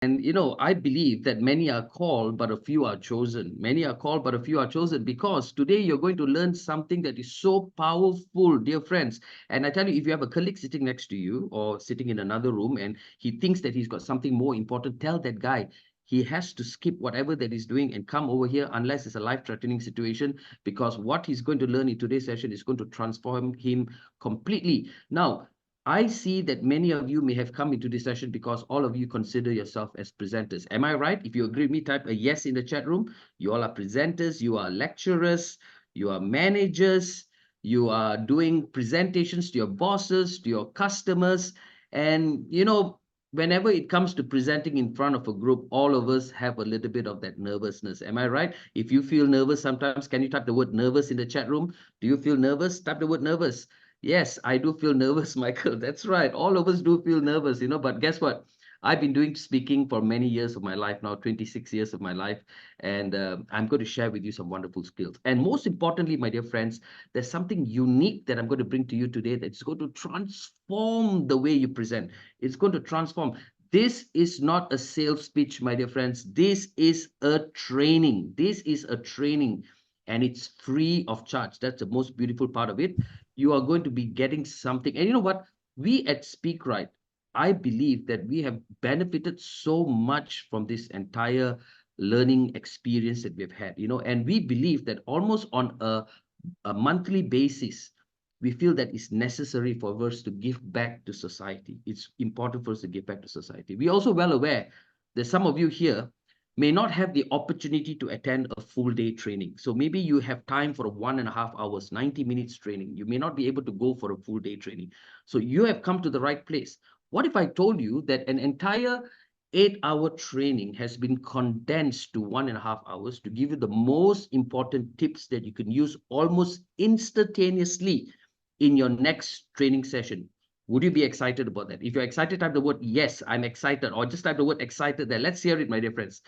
And, I believe that many are called, but a few are chosen. Many are called, but a few are chosen, because today you're going to learn something that is so powerful, dear friends. And I tell you, if you have a colleague sitting next to you or sitting in another room and he thinks that he's got something more important, tell that guy he has to skip whatever that he's doing and come over here unless it's a life-threatening situation, because what he's going to learn in today's session is going to transform him completely. Now, I see that many of you may have come into this session because all of you consider yourself as presenters. Am I right? If you agree with me, type a yes in the chat room. You all are presenters, you are lecturers, you are managers, you are doing presentations to your bosses, to your customers. And, whenever it comes to presenting in front of a group, all of us have a little bit of that nervousness. Am I right? If you feel nervous sometimes, can you type the word nervous in the chat room? Do you feel nervous? Type the word nervous. Yes, I do feel nervous, Michael. That's right. All of us do feel nervous, but guess what? I've been doing speaking for many years of my life now, 26 years of my life, and I'm going to share with you some wonderful skills. And most importantly, my dear friends, there's something unique that I'm going to bring to you today that's going to transform the way you present. It's going to transform. This is not a sales pitch, my dear friends. This is a training. This is a training, and it's free of charge. That's the most beautiful part of it. You are going to be getting something. And you know what? We at Speakright, I believe that we have benefited so much from this entire learning experience that we've had, and we believe that almost on a monthly basis, we feel that it's necessary for us to give back to society. It's important for us to give back to society. We're also well aware that some of you here may not have the opportunity to attend a full day training. So maybe you have time for 1.5 hours, 90 minutes training. You may not be able to go for a full day training. So you have come to the right place. What if I told you that an entire 8-hour training has been condensed to 1.5 hours to give you the most important tips that you can use almost instantaneously in your next training session? Would you be excited about that? If you're excited, type the word yes, I'm excited, or just type the word excited there. Let's hear it, my dear friends.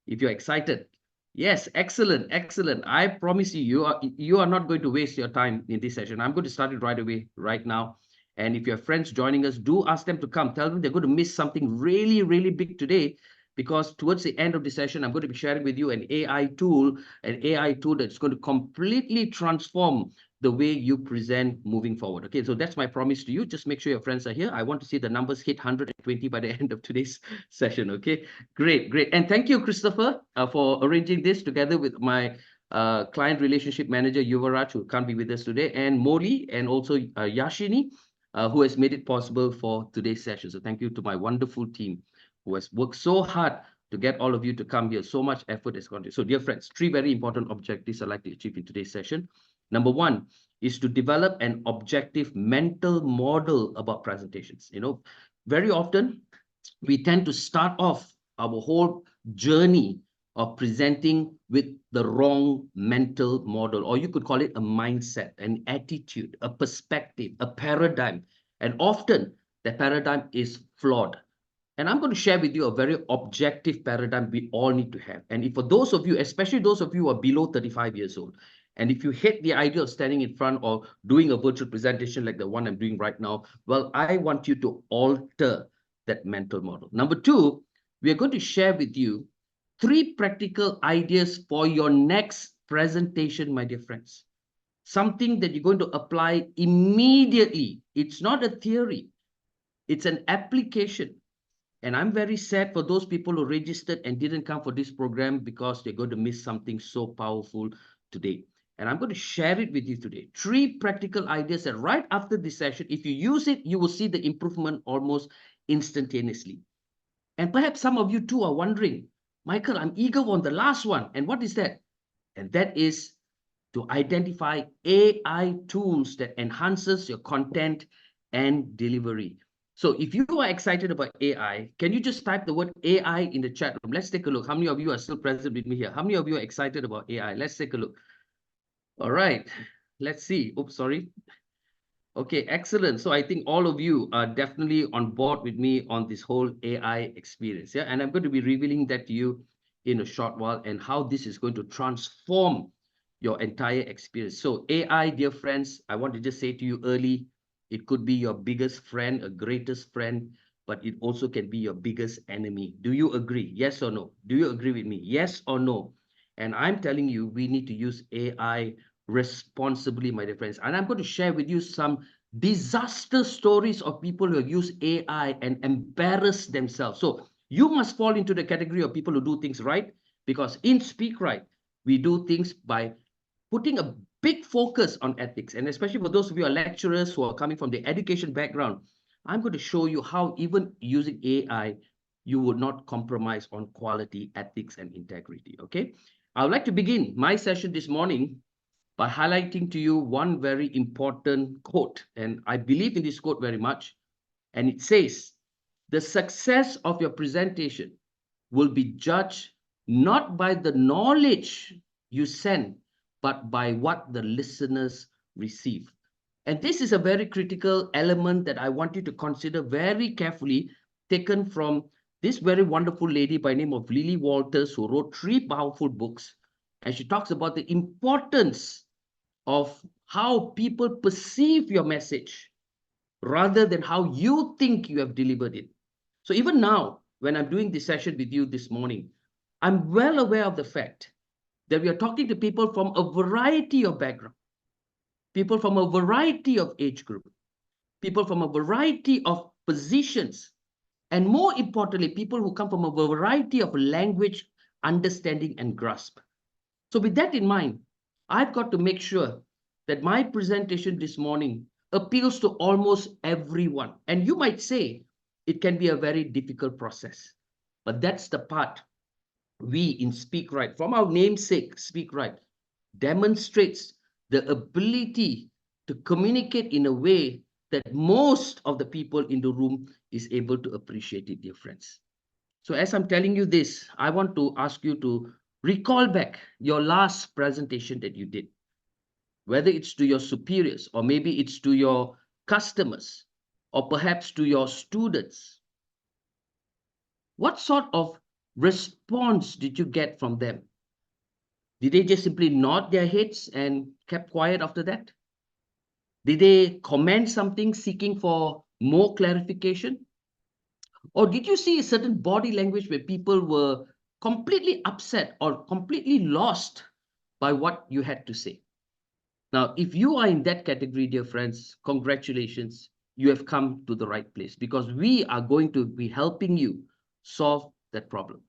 If you're excited, yes, excellent, excellent. I promise you, you are not going to waste your time in this session. I'm going to start it right away, right now. And if you have friends joining us, do ask them to come. Tell them they're going to miss something really, really big today, because towards the end of the session, I'm going to be sharing with you an AI tool that's going to completely transform the way you present moving forward. Okay, so that's my promise to you. Just make sure your friends are here. I want to see the numbers hit 120 by the end of today's session. Okay, great, great. And thank you, Christopher, for arranging this together with my client relationship manager, Yuvaraj, who can't be with us today, and Molly, and also Yashini, who has made it possible for today's session. So thank you to my wonderful team who has worked so hard to get all of you to come here. So much effort has gone into. So dear friends, 3 very important objectives I'd like to achieve in today's session. Number 1 is to develop an objective mental model about presentations. Very often we tend to start off our whole journey of presenting with the wrong mental model, or you could call it a mindset, an attitude, a perspective, a paradigm. And often the paradigm is flawed. And I'm going to share with you a very objective paradigm we all need to have. And if for those of you, especially those of you who are below 35 years old, and if you hate the idea of standing in front or doing a virtual presentation like the one I'm doing right now, well, I want you to alter that mental model. Number 2, we are going to share with you 3 practical ideas for your next presentation, my dear friends. Something that you're going to apply immediately. It's not a theory, it's an application. And I'm very sad for those people who registered and didn't come for this program, because they're going to miss something so powerful today. And I'm going to share it with you today. 3 practical ideas that right after this session, if you use it, you will see the improvement almost instantaneously. And perhaps some of you too are wondering, Michael, I'm eager on the last one. And what is that? And that is to identify AI tools that enhances your content and delivery. So if you are excited about AI, can you just type the word AI in the chat room? Let's take a look. How many of you are still present with me here? How many of you are excited about AI? Let's take a look. All right, let's see. Oops, sorry. Okay, excellent. So I think all of you are definitely on board with me on this whole AI experience. Yeah, and I'm going to be revealing that to you in a short while, and how this is going to transform your entire experience. So AI, dear friends, I want to just say to you early, it could be your biggest friend, a greatest friend. but it also can be your biggest enemy. Do you agree? Yes or no? Do you agree with me? Yes or no? And I'm telling you, we need to use AI responsibly, my dear friends. And I'm going to share with you some disaster stories of people who use AI and embarrass themselves. So you must fall into the category of people who do things right, because in Speak Right, we do things by putting a big focus on ethics. And especially for those of you who are lecturers who are coming from the education background, I'm going to show you how even using AI, you would not compromise on quality, ethics, and integrity. Okay. I would like to begin my session this morning by highlighting to you one very important quote. And I believe in this quote very much. And it says, the success of your presentation will be judged not by the knowledge you send, but by what the listeners receive. And this is a very critical element that I want you to consider very carefully, taken from this very wonderful lady by name of Lily Walters, who wrote 3 powerful books. And she talks about the importance of how people perceive your message rather than how you think you have delivered it. So even now, when I'm doing this session with you this morning, I'm well aware of the fact that we are talking to people from a variety of background, people from a variety of age group, people from a variety of positions, and more importantly, people who come from a variety of language, understanding, and grasp. So with that in mind, I've got to make sure that my presentation this morning appeals to almost everyone. And you might say it can be a very difficult process, but that's the part we in Speak Right, from our namesake, Speak Right, demonstrates the ability to communicate in a way that most of the people in the room is able to appreciate it, dear friends. So as I'm telling you this, I want to ask you to recall back your last presentation that you did, whether it's to your superiors, or maybe it's to your customers, or perhaps to your students. What sort of response did you get from them? Did they just simply nod their heads and kept quiet after that? Did they comment something seeking for more clarification? Or did you see a certain body language where people were completely upset or completely lost by what you had to say? Now, if you are in that category, dear friends, congratulations, you have come to the right place, because we are going to be helping you solve that problem.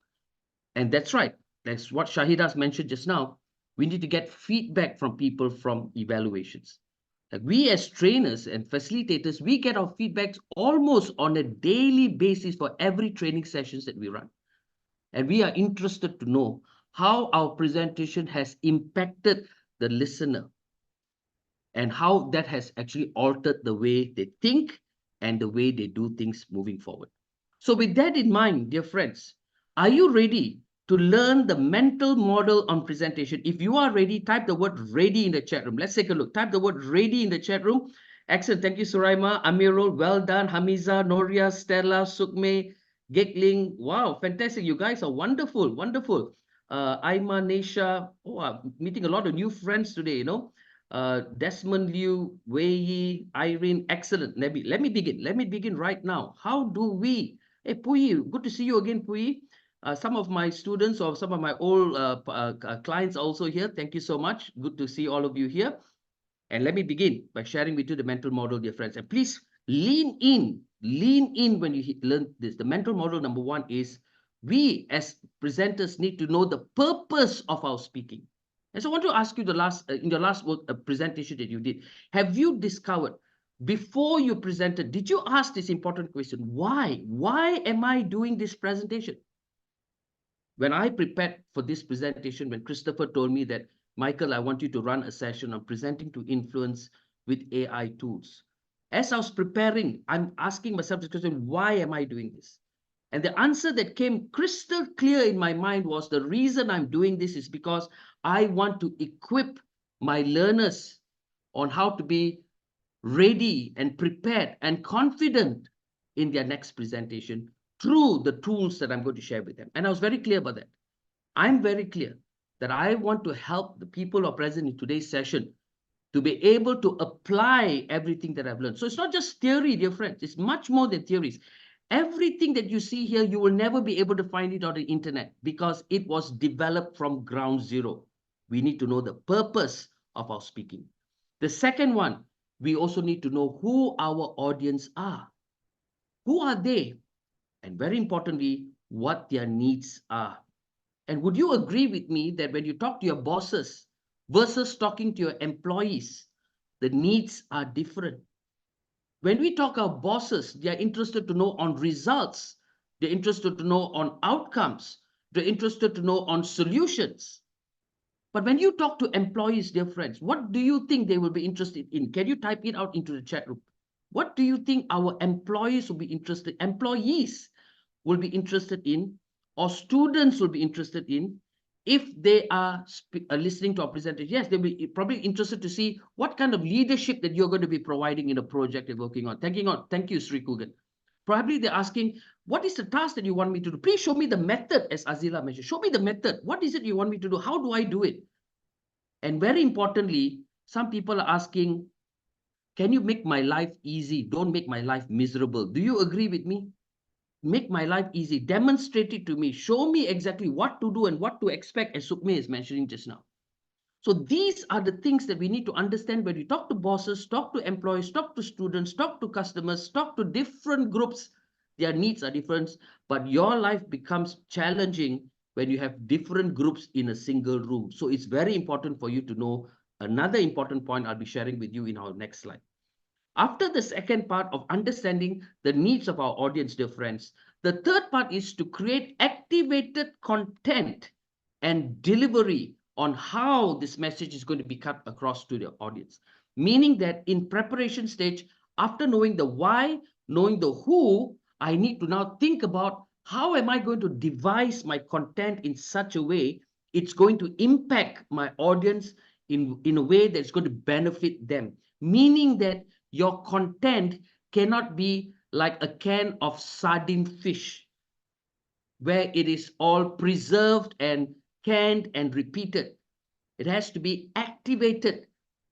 And that's right. That's what Shahida's mentioned just now. We need to get feedback from people from evaluations. Like, we as trainers and facilitators, we get our feedbacks almost on a daily basis for every training sessions that we run. And we are interested to know how our presentation has impacted the listener and how that has actually altered the way they think and the way they do things moving forward. So with that in mind, dear friends, are you ready to learn the mental model on presentation? If you are ready, type the word ready in the chat room. Let's take a look. Type the word ready in the chat room. Excellent. Thank you, Suraima, Amirul. Well done. Hamiza, Noria, Stella, Sukme, Gekling. Wow, fantastic. You guys are wonderful. Wonderful. Aima, Nesha. Oh, I'm meeting a lot of new friends today, you know. Desmond Liu, Wei Yi, Irene. Excellent. Let me begin. Let me begin right now. How do we... Hey, Puyi, good to see you again, Puyi. Some of my students or some of my old clients also here. Thank you so much. Good to see all of you here. And let me begin by sharing with you the mental model, dear friends. And please lean in when you learn this. The mental model number 1 is, we as presenters need to know the purpose of our speaking. And so I want to ask you in your last presentation that you did, have you discovered, before you presented, did you ask this important question? Why? Why am I doing this presentation? When I prepared for this presentation, when Christopher told me that, Michael, I want you to run a session on presenting to influence with AI tools. As I was preparing, I'm asking myself this question, why am I doing this? And the answer that came crystal clear in my mind was, the reason I'm doing this is because I want to equip my learners on how to be ready and prepared and confident in their next presentation through the tools that I'm going to share with them. And I was very clear about that. I'm very clear that I want to help the people who are present in today's session to be able to apply everything that I've learned. So it's not just theory, dear friends. It's much more than theories. Everything that you see here, you will never be able to find it on the internet because it was developed from ground zero. We need to know the purpose of our speaking. The second one, we also need to know who our audience are. Who are they? And very importantly, what their needs are. And would you agree with me that when you talk to your bosses versus talking to your employees, the needs are different? When we talk about bosses, they are interested to know on results. They're interested to know on outcomes. They're interested to know on solutions. But when you talk to employees, dear friends, what do you think they will be interested in? Can you type it out into the chat room? What do you think our employees will be interested, employees will be interested in, or students will be interested in, if they are listening to our presentation? Yes, they'll be probably interested to see what kind of leadership that you're going to be providing in a project they're working on. Thank you, Sri Kugan. Probably they're asking, what is the task that you want me to do? Please show me the method, as Azila mentioned. Show me the method. What is it you want me to do? How do I do it? And very importantly, some people are asking, can you make my life easy? Don't make my life miserable. Do you agree with me? Make my life easy. Demonstrate it to me. Show me exactly what to do and what to expect, as Sukme is mentioning just now. So these are the things that we need to understand when we talk to bosses, talk to employees, talk to students, talk to customers, talk to different groups. Their needs are different, but your life becomes challenging when you have different groups in a single room. So it's very important for you to know another important point I'll be sharing with you in our next slide. After the second part of understanding the needs of our audience, dear friends, the third part is to create activated content and delivery on how this message is going to be cut across to the audience. Meaning that in preparation stage, after knowing the why, knowing the who, I need to now think about how am I going to devise my content in such a way it's going to impact my audience in a way that's going to benefit them. Meaning that your content cannot be like a can of sardine fish, where it is all preserved and canned and repeated. It has to be activated.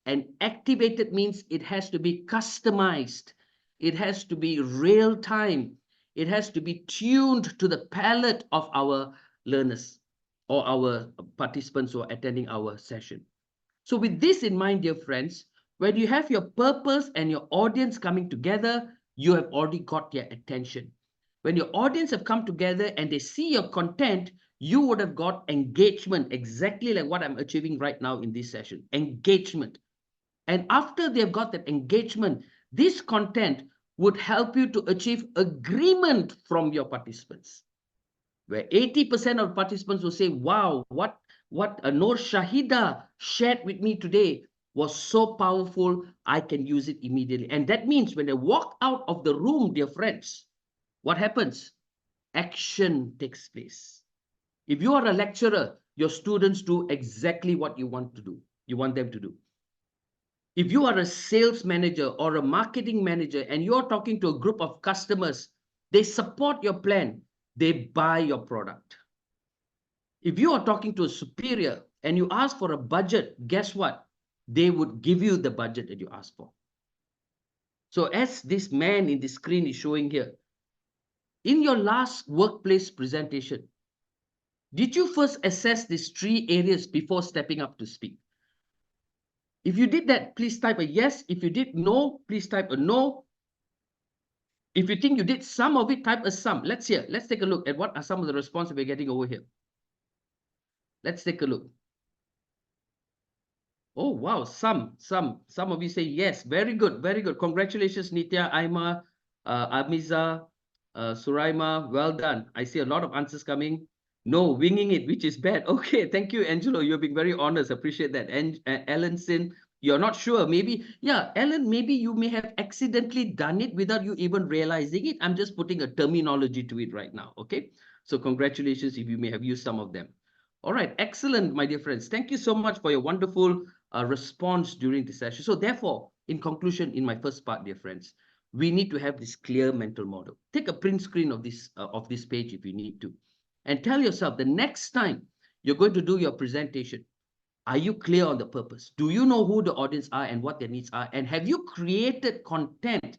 And activated means it has to be customized. It has to be real time. It has to be tuned to the palate of our learners or our participants who are attending our session. So with this in mind, dear friends, when you have your purpose and your audience coming together, you have already got their attention. When your audience have come together and they see your content, you would have got engagement, exactly like what I'm achieving right now in this session, engagement. And after they've got that engagement, this content would help you to achieve agreement from your participants, where 80% of participants will say, wow, what Noor Shahida shared with me today was so powerful, I can use it immediately. And that means when they walk out of the room, dear friends, what happens? Action takes place. If you are a lecturer, your students do exactly what you want to do. You want them to do. If you are a sales manager or a marketing manager and you're talking to a group of customers, they support your plan. They buy your product. If you are talking to a superior and you ask for a budget, guess what? They would give you the budget that you asked for. So as this man in the screen is showing here, in your last workplace presentation, did you first assess these 3 areas before stepping up to speak? If you did that, please type a yes. If you did no, please type a no. If you think you did some of it, type a some. Let's take a look at what are some of the responses we're getting over here. Let's take a look. Oh, wow. Some of you say yes. Very good. Very good. Congratulations, Nitya, Aima, Amiza, Suraima. Well done. I see a lot of answers coming. No, winging it, which is bad. Okay. Thank you, Angelo. You're being very honest. Appreciate that. And Ellen Sin, you're not sure. Maybe, yeah, Ellen, maybe you may have accidentally done it without you even realizing it. I'm just putting a terminology to it right now. Okay. So congratulations if you may have used some of them. All right. Excellent, my dear friends. Thank you so much for your wonderful response during the session. So therefore, in conclusion, in my first part, dear friends, we need to have this clear mental model. Take a print screen of this page if you need to, and tell yourself the next time you're going to do your presentation, are you clear on the purpose? Do you know who the audience are and what their needs are? And have you created content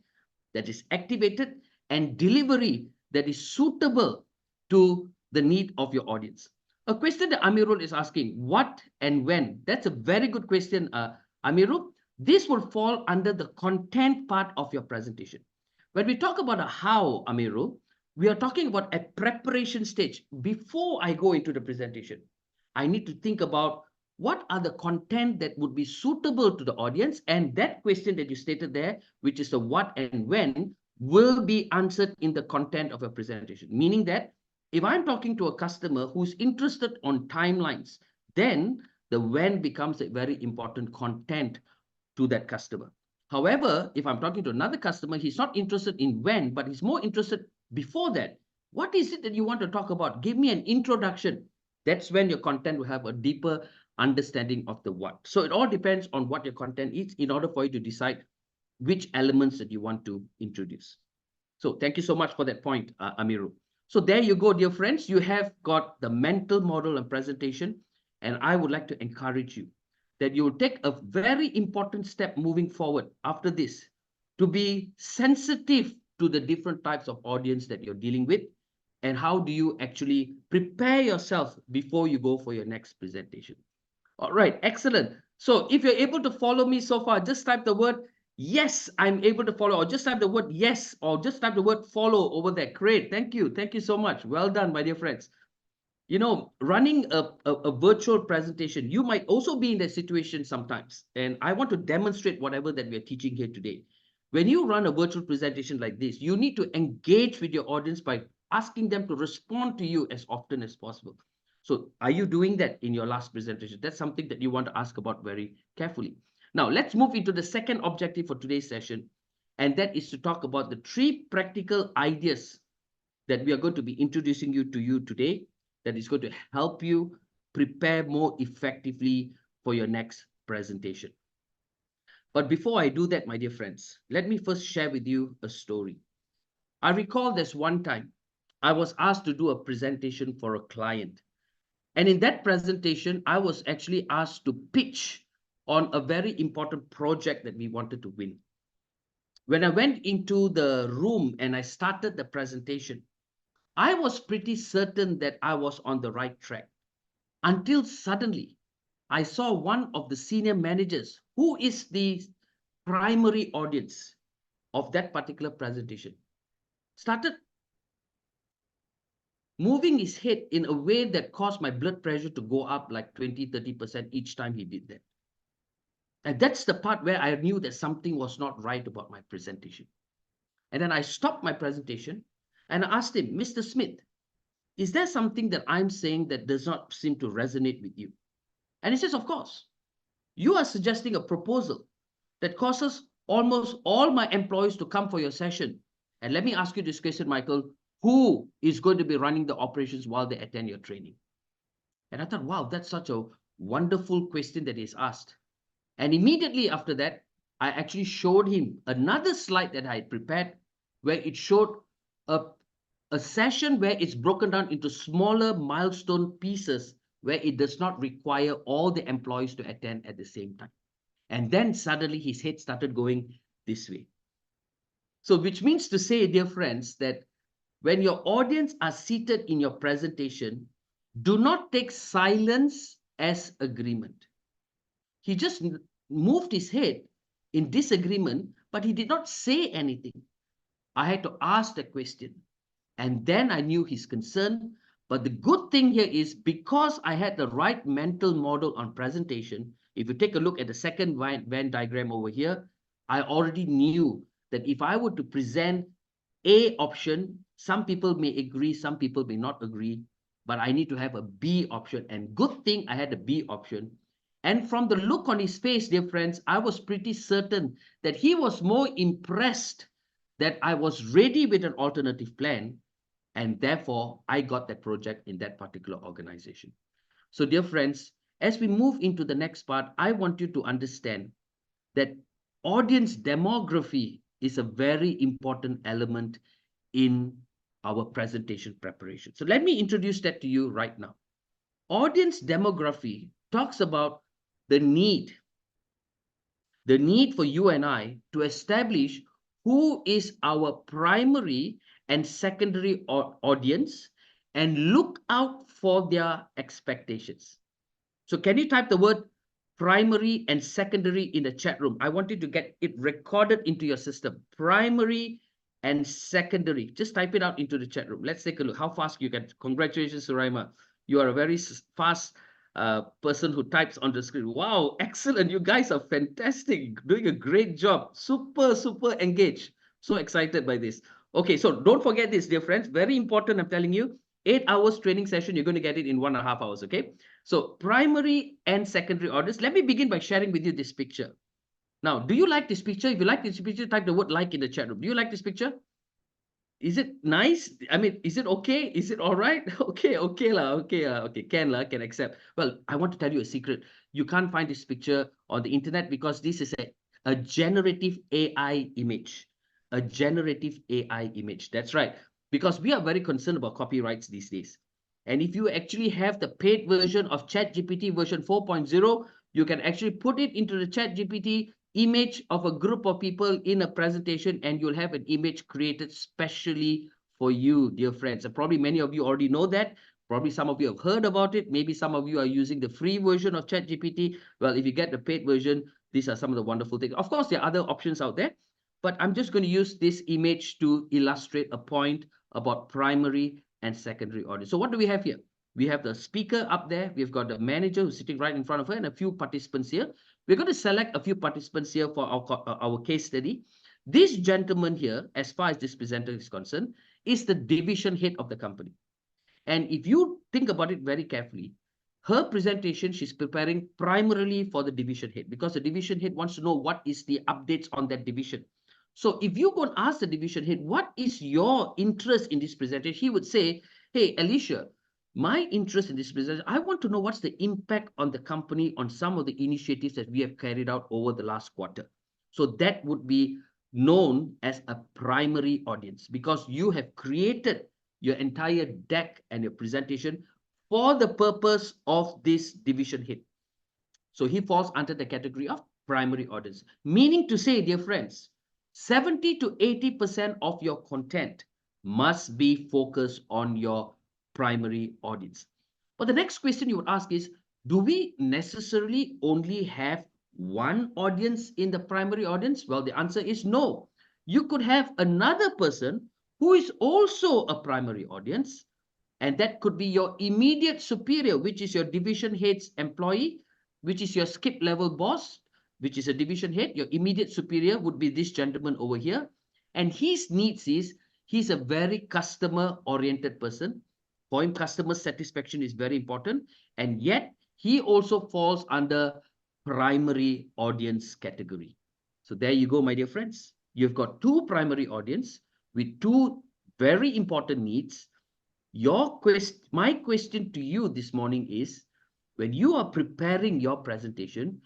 that is activated and delivery that is suitable to the need of your audience. A question that Amirul is asking, what and when? That's a very good question, Amirul. This will fall under the content part of your presentation. When we talk about a how, Amirul, we are talking about a preparation stage. Before I go into the presentation, I need to think about what are the content that would be suitable to the audience, and that question that you stated there, which is the what and when, will be answered in the content of a presentation. Meaning that if I'm talking to a customer who's interested on timelines, then the when becomes a very important content to that customer. However, if I'm talking to another customer, he's not interested in when, but he's more interested before that. What is it that you want to talk about? Give me an introduction. That's when your content will have a deeper understanding of the what. So it all depends on what your content is in order for you to decide which elements that you want to introduce. So thank you so much for that point, Amiru. So there you go, dear friends. You have got the mental model and presentation. And I would like to encourage you that you will take a very important step moving forward after this to be sensitive to the different types of audience that you're dealing with. And how do you actually prepare yourself before you go for your next presentation? All right, excellent. So if you're able to follow me so far, just type the word yes, I'm able to follow, or just type the word yes, or just type the word follow over there. Great, thank you. Thank you so much. Well done, my dear friends. You know, running a virtual presentation, you might also be in that situation sometimes. And I want to demonstrate whatever that we're teaching here today. When you run a virtual presentation like this, you need to engage with your audience by asking them to respond to you as often as possible. So are you doing that in your last presentation? That's something that you want to ask about very carefully. Now, let's move into the second objective for today's session, and that is to talk about the 3 practical ideas that we are going to be introducing to you today that is going to help you prepare more effectively for your next presentation. But before I do that, my dear friends, let me first share with you a story. I recall there's one time I was asked to do a presentation for a client. And in that presentation, I was actually asked to pitch on a very important project that we wanted to win. When I went into the room and I started the presentation, I was pretty certain that I was on the right track until suddenly I saw one of the senior managers who is the primary audience of that particular presentation started moving his head in a way that caused my blood pressure to go up like 20-30% each time he did that. And that's the part where I knew that something was not right about my presentation. And then I stopped my presentation and I asked him, Mr. Smith, is there something that I'm saying that does not seem to resonate with you? And he says, of course. You are suggesting a proposal that causes almost all my employees to come for your session. And let me ask you this question, Michael. Who is going to be running the operations while they attend your training? And I thought, wow, that's such a wonderful question that he's asked. And immediately after that, I actually showed him another slide that I had prepared where it showed a session where it's broken down into smaller milestone pieces where it does not require all the employees to attend at the same time. And then suddenly his head started going this way. So which means to say, dear friends, that when your audience are seated in your presentation, do not take silence as agreement. He just moved his head in disagreement, but he did not say anything. I had to ask the question. And then I knew his concern. But the good thing here is because I had the right mental model on presentation, if you take a look at the second Venn diagram over here, I already knew that if I were to present A option, some people may agree, some people may not agree, but I need to have a B option. And good thing I had a B option. And from the look on his face, dear friends, I was pretty certain that he was more impressed that I was ready with an alternative plan. And therefore, I got that project in that particular organization. So dear friends, as we move into the next part, I want you to understand that audience demography is a very important element in our presentation preparation. So let me introduce that to you right now. Audience demography talks about the need for you and I to establish who is our primary and secondary audience and look out for their expectations. So can you type the word primary and secondary in the chat room? I want you to get it recorded into your system. Primary and secondary. Just type it out into the chat room. Let's take a look how fast you can. Congratulations, Suraima. You are a very fast person who types on the screen. Wow, excellent. You guys are fantastic. Doing a great job. Super, super engaged. So excited by this. Okay, so don't forget this, dear friends. Very important, I'm telling you. 8 hours training session, you're going to get it in 1.5 hours, okay? So primary and secondary audience. Let me begin by sharing with you this picture. Now, do you like this picture? If you like this picture, type the word like in the chat room. Do you like this picture? Is it nice? I mean, is it okay? Is it all right? Okay, okay lah, okay, can accept. Well, I want to tell you a secret. You can't find this picture on the internet because this is a generative AI image. A generative AI image. That's right. Because we are very concerned about copyrights these days. And if you actually have the paid version of ChatGPT version 4.0, you can actually put it into the ChatGPT image of a group of people in a presentation, and you'll have an image created specially for you, dear friends. And probably many of you already know that. Probably some of you have heard about it. Maybe some of you are using the free version of ChatGPT. Well, if you get the paid version, these are some of the wonderful things. Of course, there are other options out there, but I'm just going to use this image to illustrate a point about primary and secondary audience. So what do we have here? We have the speaker up there. We've got the manager who's sitting right in front of her and a few participants here. We're going to select a few participants here for our case study. This gentleman here, as far as this presenter is concerned, is the division head of the company. And if you think about it very carefully, her presentation, she's preparing primarily for the division head because the division head wants to know what is the updates on that division. So if you go and ask the division head, what is your interest in this presentation? He would say, hey, Alicia, my interest in this presentation, I want to know what's the impact on the company on some of the initiatives that we have carried out over the last quarter. So that would be known as a primary audience because you have created your entire deck and your presentation for the purpose of this division head. So he falls under the category of primary audience. Meaning to say, dear friends, 70 to 80% of your content must be focused on your primary audience. But the next question you would ask is, do we necessarily only have one audience in the primary audience? Well, the answer is no. You could have another person who is also a primary audience, and that could be your immediate superior, which is your division head's employee, which is your skip level boss, which is a division head. Your immediate superior would be this gentleman over here. And his needs is, he's a very customer oriented person. For him, customer satisfaction is very important. And yet he also falls under primary audience category. So there you go, my dear friends. You've got two primary audience with two very important needs. My question to you this morning is, when you are preparing your presentation,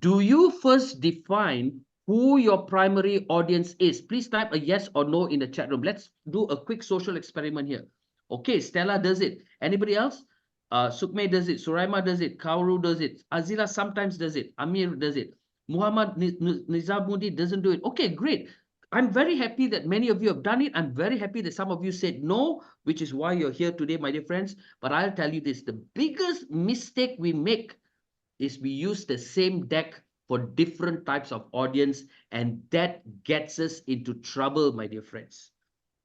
do you first define who your primary audience is? Please type a yes or no in the chat room. Let's do a quick social experiment here. Okay, Stella does it. Anybody else? Sukme does it. Suraima does it. Kauru does it. Azila sometimes does it. Amir does it. Muhammad Nizamudi doesn't do it. Okay, great. I'm very happy that many of you have done it. I'm very happy that some of you said no, which is why you're here today, my dear friends. But I'll tell you this, the biggest mistake we make is we use the same deck for different types of audience, and that gets us into trouble, my dear friends.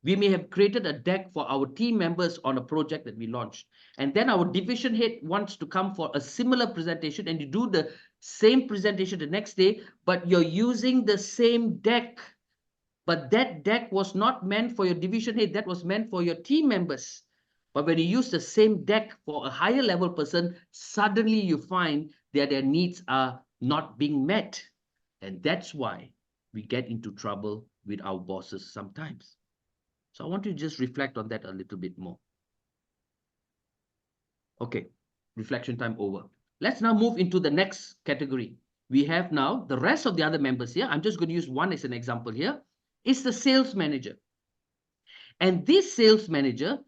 We may have created a deck for our team members on a project that we launched, and then our division head wants to come for a similar presentation, and you do the same presentation the next day, but you're using the same deck. But that deck was not meant for your division head, that was meant for your team members. But when you use the same deck for a higher level person, suddenly you find that their needs are not being met. And that's why we get into trouble with our bosses sometimes. So I want you to just reflect on that a little bit more. Okay, reflection time over. Let's now move into the next category. We have now the rest of the other members here. I'm just going to use one as an example here. Is the sales manager. And this sales manager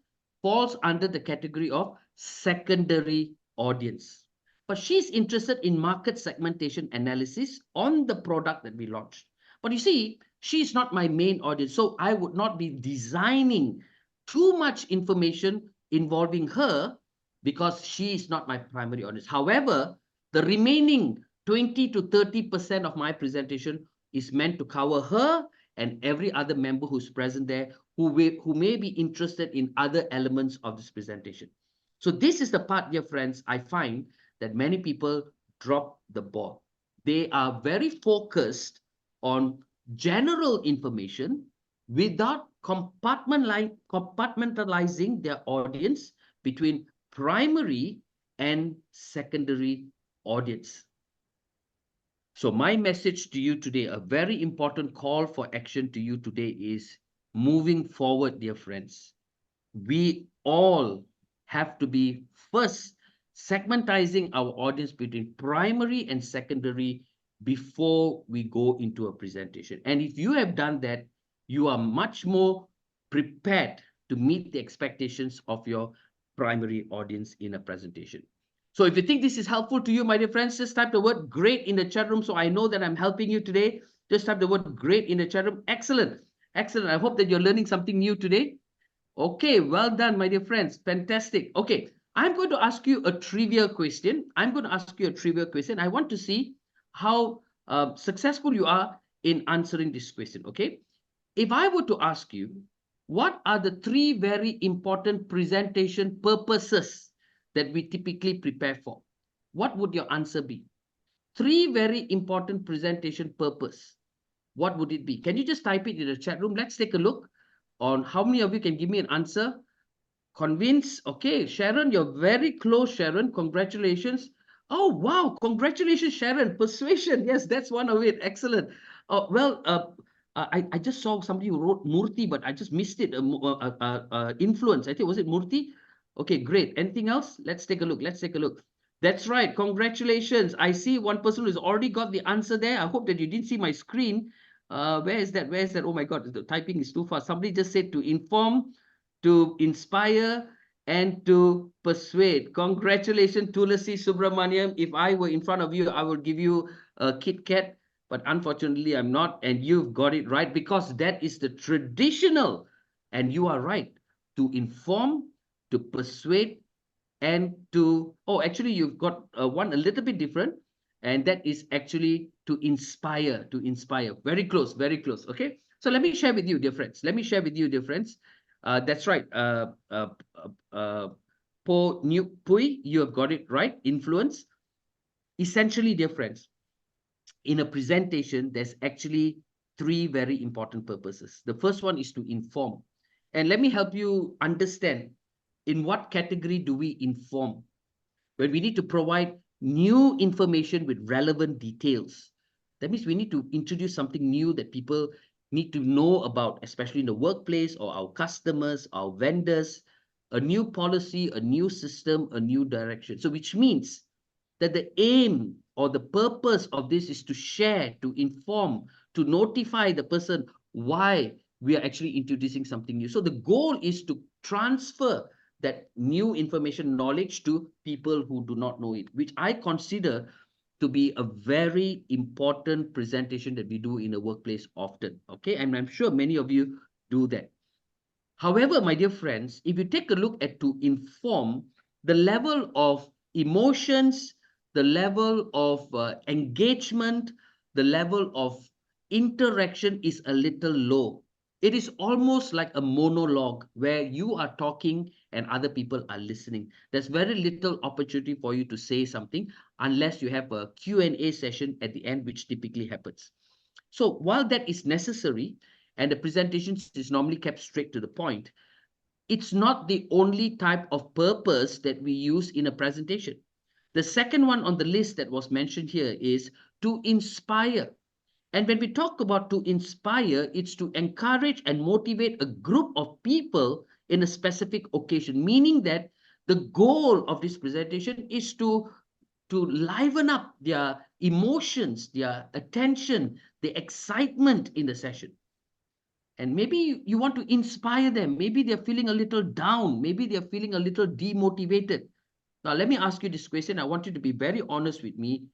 falls under the category of secondary audience. But she's interested in market segmentation analysis on the product that we launched. But you see, She is not my main audience. So I would not be designing too much information involving her because she is not my primary audience. However, the remaining 20 to 30% of my presentation is meant to cover her and every other member who's present there who may be interested in other elements of this presentation. So this is the part, dear friends, I find that many people drop the ball. They are very focused on general information without compartmentalizing their audience between primary and secondary audience. So my message to you today, a very important call for action to you today is moving forward, dear friends. We all have to be first segmentizing our audience between primary and secondary before we go into a presentation. And if you have done that, you are much more prepared to meet the expectations of your primary audience in a presentation. So if you think this is helpful to you, my dear friends, just type the word great in the chat room so I know that I'm helping you today. Just type the word great in the chat room. Excellent. Excellent. I hope that you're learning something new today. Okay, well done, my dear friends. Fantastic. Okay, I'm going to ask you a trivia question. I want to see how successful you are in answering this question, okay? If I were to ask you, what are the 3 very important presentation purposes that we typically prepare for? What would your answer be? 3 very important presentation purpose. What would it be? Can you just type it in the chat room? Let's take a look on how many of you can give me an answer. Convince. Okay, Sharon, you're very close, Sharon. Congratulations. Oh, wow. Congratulations, Sharon. Persuasion. Yes, that's one of it. Excellent. I just saw somebody who wrote Murthy, but I just missed it. Influence. I think, was it Murthy? Okay, great. Anything else? Let's take a look. Let's take a look. That's right. Congratulations. I see one person who's already got the answer there. I hope that you didn't see my screen. Where is that? Where is that? Oh my God, the typing is too fast. Somebody just said to inform, to inspire, and to persuade. Congratulations, Tulasi Subramaniam. If I were in front of you, I would give you a Kit Kat, but unfortunately I'm not, and you've got it right because that is the traditional, and you are right, to inform, to persuade, and to, oh, actually you've got one a little bit different, and that is actually to inspire, very close, very close. Okay, so let me share with you, dear friends, that's right. Po New Pui, you have got it right. Influence. Essentially, dear friends, in a presentation there's actually 3 very important purposes. The first one is to inform, and let me help you understand in what category do we inform. When we need to provide new information with relevant details. That means we need to introduce something new that people need to know about, especially in the workplace or our customers, our vendors, a new policy, a new system, a new direction. So which means that the aim or the purpose of this is to share, to inform, to notify the person why we are actually introducing something new. So the goal is to transfer that new information, knowledge to people who do not know it, which I consider to be a very important presentation that we do in the workplace often. Okay, and I'm sure many of you do that. However, my dear friends, if you take a look at to inform, the level of emotions, the level of engagement, the level of interaction is a little low. It is almost like a monologue where you are talking and other people are listening. There's very little opportunity for you to say something unless you have a Q&A session at the end, which typically happens. So while that is necessary and the presentation is normally kept straight to the point, it's not the only type of purpose that we use in a presentation. The second one on the list that was mentioned here is to inspire. And when we talk about to inspire, it's to encourage and motivate a group of people in a specific occasion, meaning that the goal of this presentation is to liven up their emotions, their attention, the excitement in the session. And maybe you want to inspire them. Maybe they're feeling a little down. Maybe they're feeling a little demotivated. Now, let me ask you this question. I want you to be very honest with me.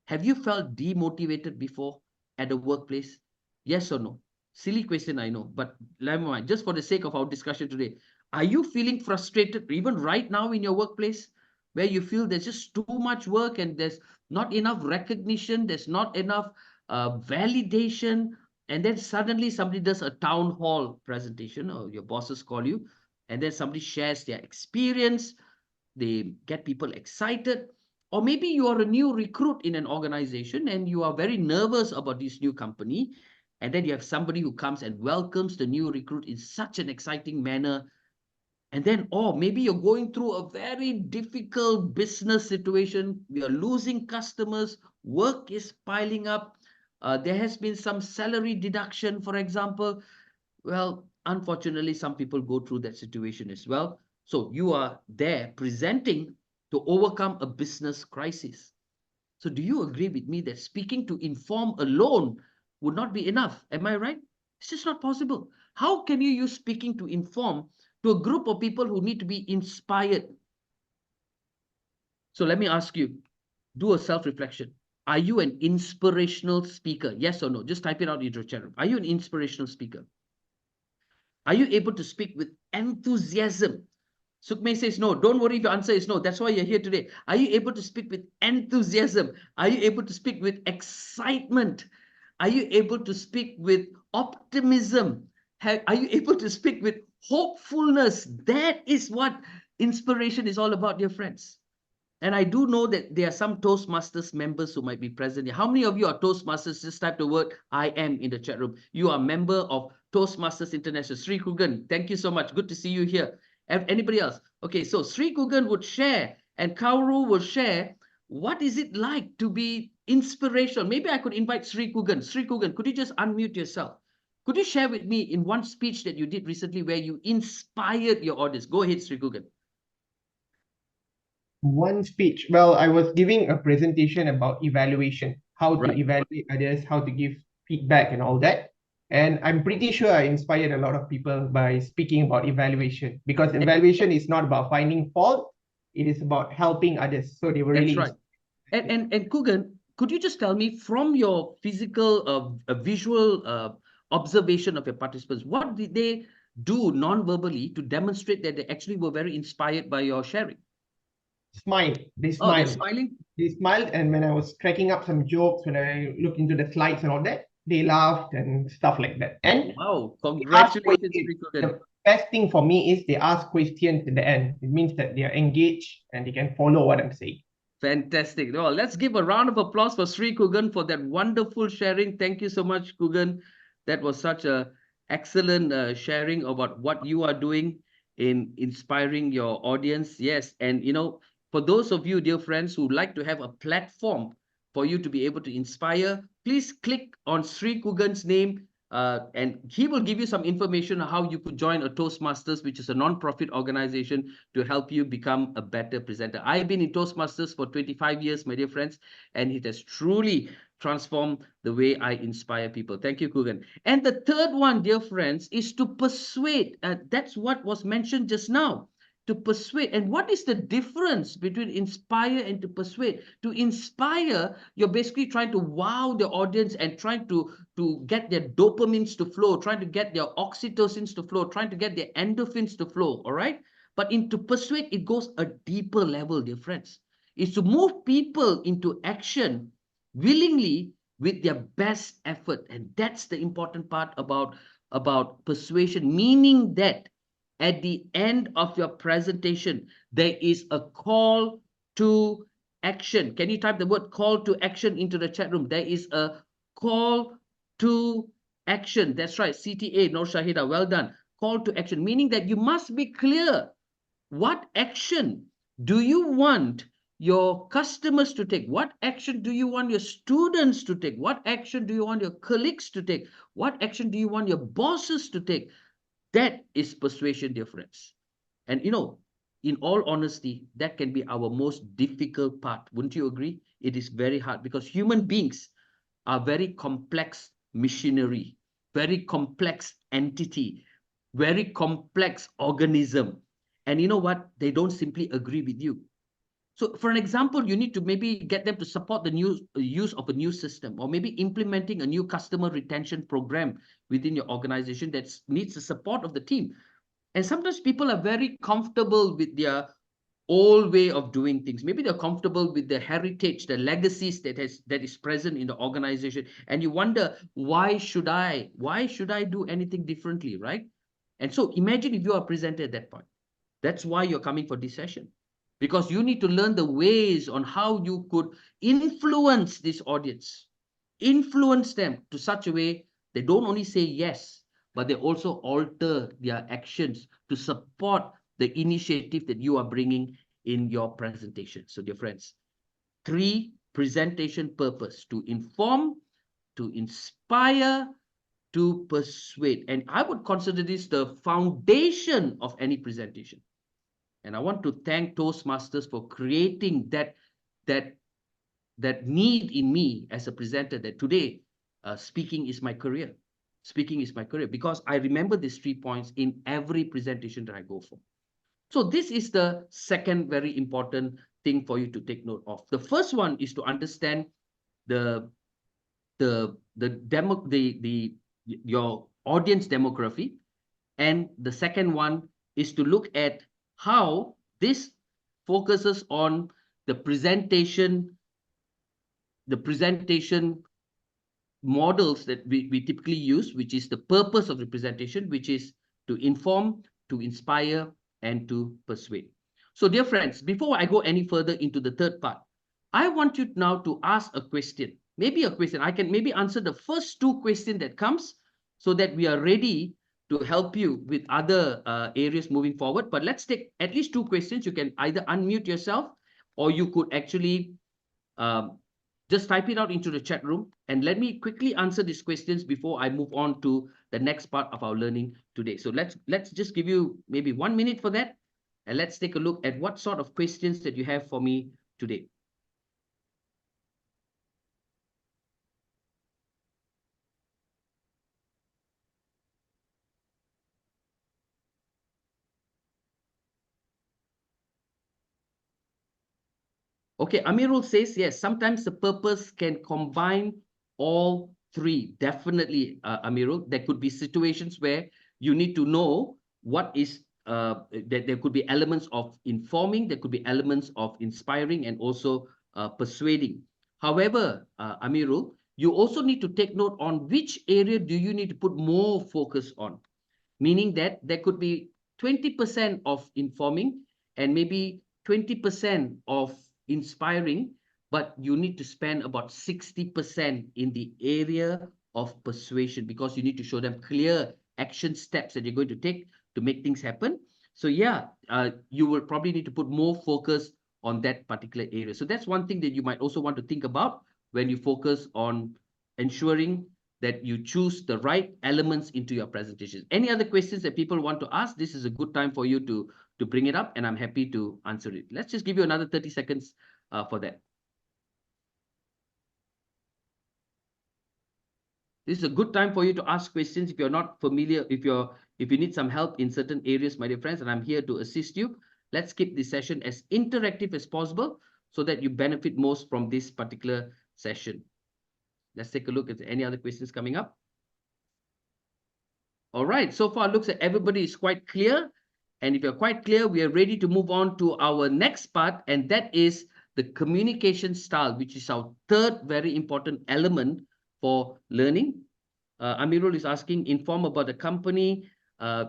Have you felt demotivated before at the workplace? Yes or no? Silly question, I know, but never mind. Just for the sake of our discussion today, are you feeling frustrated even right now in your workplace where you feel there's just too much work and there's not enough recognition, there's not enough validation, and then suddenly somebody does a town hall presentation or your bosses call you, and then somebody shares their experience, they get people excited. Or maybe you are a new recruit in an organization and you are very nervous about this new company. And then you have somebody who comes and welcomes the new recruit in such an exciting manner. And then, or maybe you're going through a very difficult business situation. We are losing customers. Work is piling up. There has been some salary deduction, for example. Well, unfortunately, some people go through that situation as well. So you are there presenting to overcome a business crisis. So do you agree with me that speaking to inform alone would not be enough? Am I right? It's just not possible. How can you use speaking to inform to a group of people who need to be inspired? So let me ask you, do a self-reflection. Are you an inspirational speaker? Yes or no? Just type it out into the chat room. Are you an inspirational speaker? Are you able to speak with enthusiasm? Sukmay says no. Don't worry if your answer is no. That's why you're here today. Are you able to speak with enthusiasm? Are you able to speak with excitement? Are you able to speak with optimism? Are you able to speak with hopefulness? That is what inspiration is all about, dear friends. And I do know that there are some Toastmasters members who might be present here. How many of you are Toastmasters? Just type the word I am in the chat room. You are a member of Toastmasters International. Sri Kugan, thank you so much. Good to see you here. Anybody else? Okay, so Sri Kugan would share and Kauru would share what is it like to be inspirational. Maybe I could invite Sri Kugan. Sri Kugan, could you just unmute yourself? Could you share with me in one speech that you did recently where you inspired your audience? Go ahead, Sri Kugan. One speech. Well, I was giving a presentation about evaluation, how to Right. evaluate others, how to give feedback and all that. And I'm pretty sure I inspired a lot of people by speaking about evaluation, because evaluation is not about finding fault, it is about helping others. So they were That's really right. inspired. And Kugan, could you just tell me from your physical, visual observation of your participants, what did they do non-verbally to demonstrate that they actually were very inspired by your sharing? Smile. They Oh, they're smiled. smiling? They smiled, and when I was cracking up some jokes, when I looked into the slides and all that, they laughed and stuff like that. And Wow, they asked congratulations, questions. Kugan. The best thing for me is they ask questions in the end. It means that they are engaged and they can follow what I'm saying. Fantastic. Well, let's give a round of applause for Sri Kugan for that wonderful sharing. Thank you so much, Kugan. That was such a excellent sharing about what you are doing in inspiring your audience. Yes, and for those of you, dear friends, who like to have a platform for you to be able to inspire, please click on Sri Kugan's name. And he will give you some information on how you could join a Toastmasters, which is a non-profit organization to help you become a better presenter. I've been in Toastmasters for 25 years, my dear friends, and it has truly transformed the way I inspire people. Thank you, Kugan. And the third one, dear friends, is to persuade. That's what was mentioned just now. To persuade. And what is the difference between inspire and to persuade? To inspire, you're basically trying to wow the audience and trying to get their dopamines to flow, trying to get their oxytocins to flow, trying to get their endorphins to flow, all right? But into persuade, it goes a deeper level, dear friends. It's to move people into action willingly with their best effort. And that's the important part about persuasion, meaning that at the end of your presentation, there is a call to action. Can you type the word call to action into the chat room? There is a call to action. That's right. CTA, Nur Shahida, well done. Call to action, meaning that you must be clear. What action do you want your customers to take? What action do you want your students to take? What action do you want your colleagues to take? What action do you want your bosses to take? That is persuasion, dear friends. And in all honesty, that can be our most difficult part. Wouldn't you agree? It is very hard because human beings are very complex machinery, very complex entity, very complex organism. And you know what? They don't simply agree with you. So for an example, you need to maybe get them to support the new use of a new system, or maybe implementing a new customer retention program within your organization that needs the support of the team. And sometimes people are very comfortable with their old way of doing things. Maybe they're comfortable with the heritage, the legacies that is present in the organization. And you wonder, why should I do anything differently, right? And so imagine if you are a presenter at that point. That's why you're coming for this session, because you need to learn the ways on how you could influence this audience, influence them to such a way they don't only say yes, but they also alter their actions to support the initiative that you are bringing in your presentation. So, dear friends, 3, presentation purpose: to inform, to inspire, to persuade. And I would consider this the foundation of any presentation. And I want to thank Toastmasters for creating that need in me as a presenter, that today speaking is my career. Speaking is my career because I remember these 3 points in every presentation that I go for. So this is the second very important thing for you to take note of. The first one is to understand the your audience demography, and the second one is to look at how this focuses on the presentation models that we typically use, which is the purpose of the presentation, which is to inform, to inspire, and to persuade. So, dear friends, before I go any further into the third part, I want you now to ask a question. Maybe a question. I can maybe answer the first 2 questions that comes, so that we are ready to help you with other areas moving forward. But let's take at least 2 questions. You can either unmute yourself, or you could actually just type it out into the chat room, and let me quickly answer these questions before I move on to the next part of our learning today. So let's just give you maybe 1 minute for that, and let's take a look at what sort of questions that you have for me today. Okay, Amirul says, yes, sometimes the purpose can combine all 3. Definitely, Amirul. There could be situations where you need to know what is, that there could be elements of informing, there could be elements of inspiring, and also persuading. However, Amirul, you also need to take note on which area do you need to put more focus on, meaning that there could be 20% of informing and maybe 20% of inspiring, but you need to spend about 60% in the area of persuasion, because you need to show them clear action steps that you're going to take to make things happen. So yeah, you will probably need to put more focus on that particular area. So that's one thing that you might also want to think about when you focus on ensuring that you choose the right elements into your presentation. Any other questions that people want to ask? This is a good time for you to bring it up, and I'm happy to answer it. Let's just give you another 30 seconds for that. This is a good time for you to ask questions if you're not familiar, if you need some help in certain areas, my dear friends, and I'm here to assist you. Let's keep this session as interactive as possible so that you benefit most from this particular session. Let's take a look at any other questions coming up. All right, so far it looks like everybody is quite clear. And if you're quite clear, we are ready to move on to our next part, and that is the communication style, which is our third very important element for learning. Amirul is asking, inform about the company.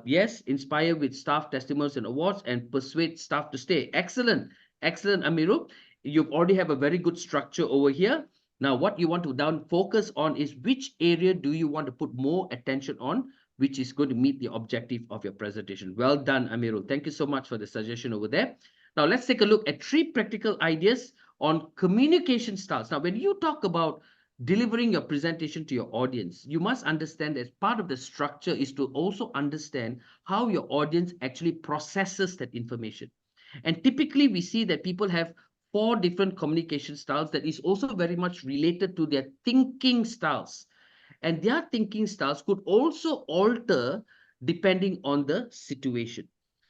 Yes, inspire with staff testimonials and awards, and persuade staff to stay. Excellent, excellent, Amirul. You already have a very good structure over here. Now, what you want to down focus on is which area do you want to put more attention on, which is going to meet the objective of your presentation. Well done, Amirul. Thank you so much for the suggestion over there. Now, let's take a look at 3 practical ideas on communication styles. Now, when you talk about delivering your presentation to your audience, you must understand that part of the structure is to also understand how your audience actually processes that information. And typically, we see that people have 4 different communication styles that is also very much related to their thinking styles. And their thinking styles could also alter depending on the situation.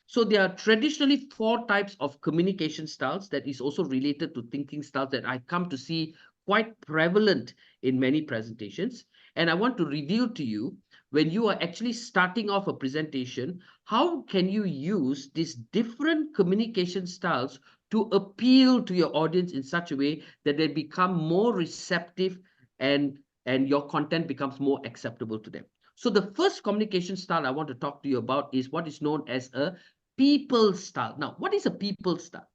So there are traditionally 4 types of communication styles that is also related to thinking styles that I come to see quite prevalent in many presentations. And I want to reveal to you, when you are actually starting off a presentation, how can you use these different communication styles to appeal to your audience in such a way that they become more receptive and your content becomes more acceptable to them. So the first communication style I want to talk to you about is what is known as a people style. Now, what is a people style?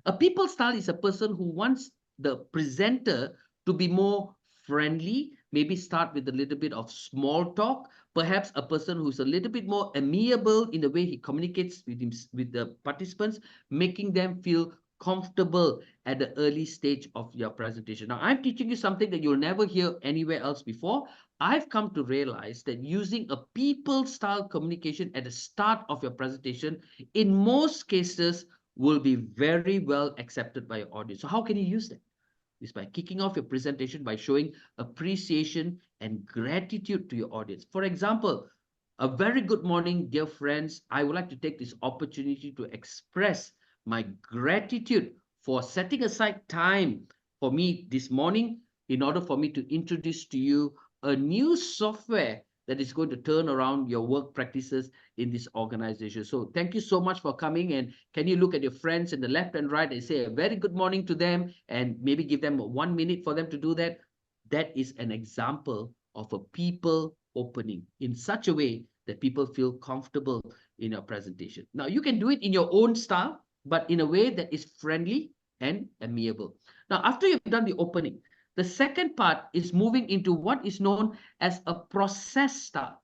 A people style is a person who wants the presenter to be more friendly, maybe start with a little bit of small talk, perhaps a person who's a little bit more amiable in the way he communicates with with the participants, making them feel comfortable at the early stage of your presentation. Now, I'm teaching you something that you'll never hear anywhere else before. I've come to realize that using a people style communication at the start of your presentation, in most cases, will be very well accepted by your audience. So how can you use that? Is by kicking off your presentation by showing appreciation and gratitude to your audience. For example, a very good morning, dear friends. I would like to take this opportunity to express my gratitude for setting aside time for me this morning in order for me to introduce to you a new software that is going to turn around your work practices in this organization. So thank you so much for coming. And can you look at your friends in the left and right and say a very good morning to them and maybe give them 1 minute for them to do that? That is an example of a people opening in such a way that people feel comfortable in your presentation. Now, you can do it in your own style, but in a way that is friendly and amiable. Now, after you've done the opening, the second part is moving into what is known as a process style.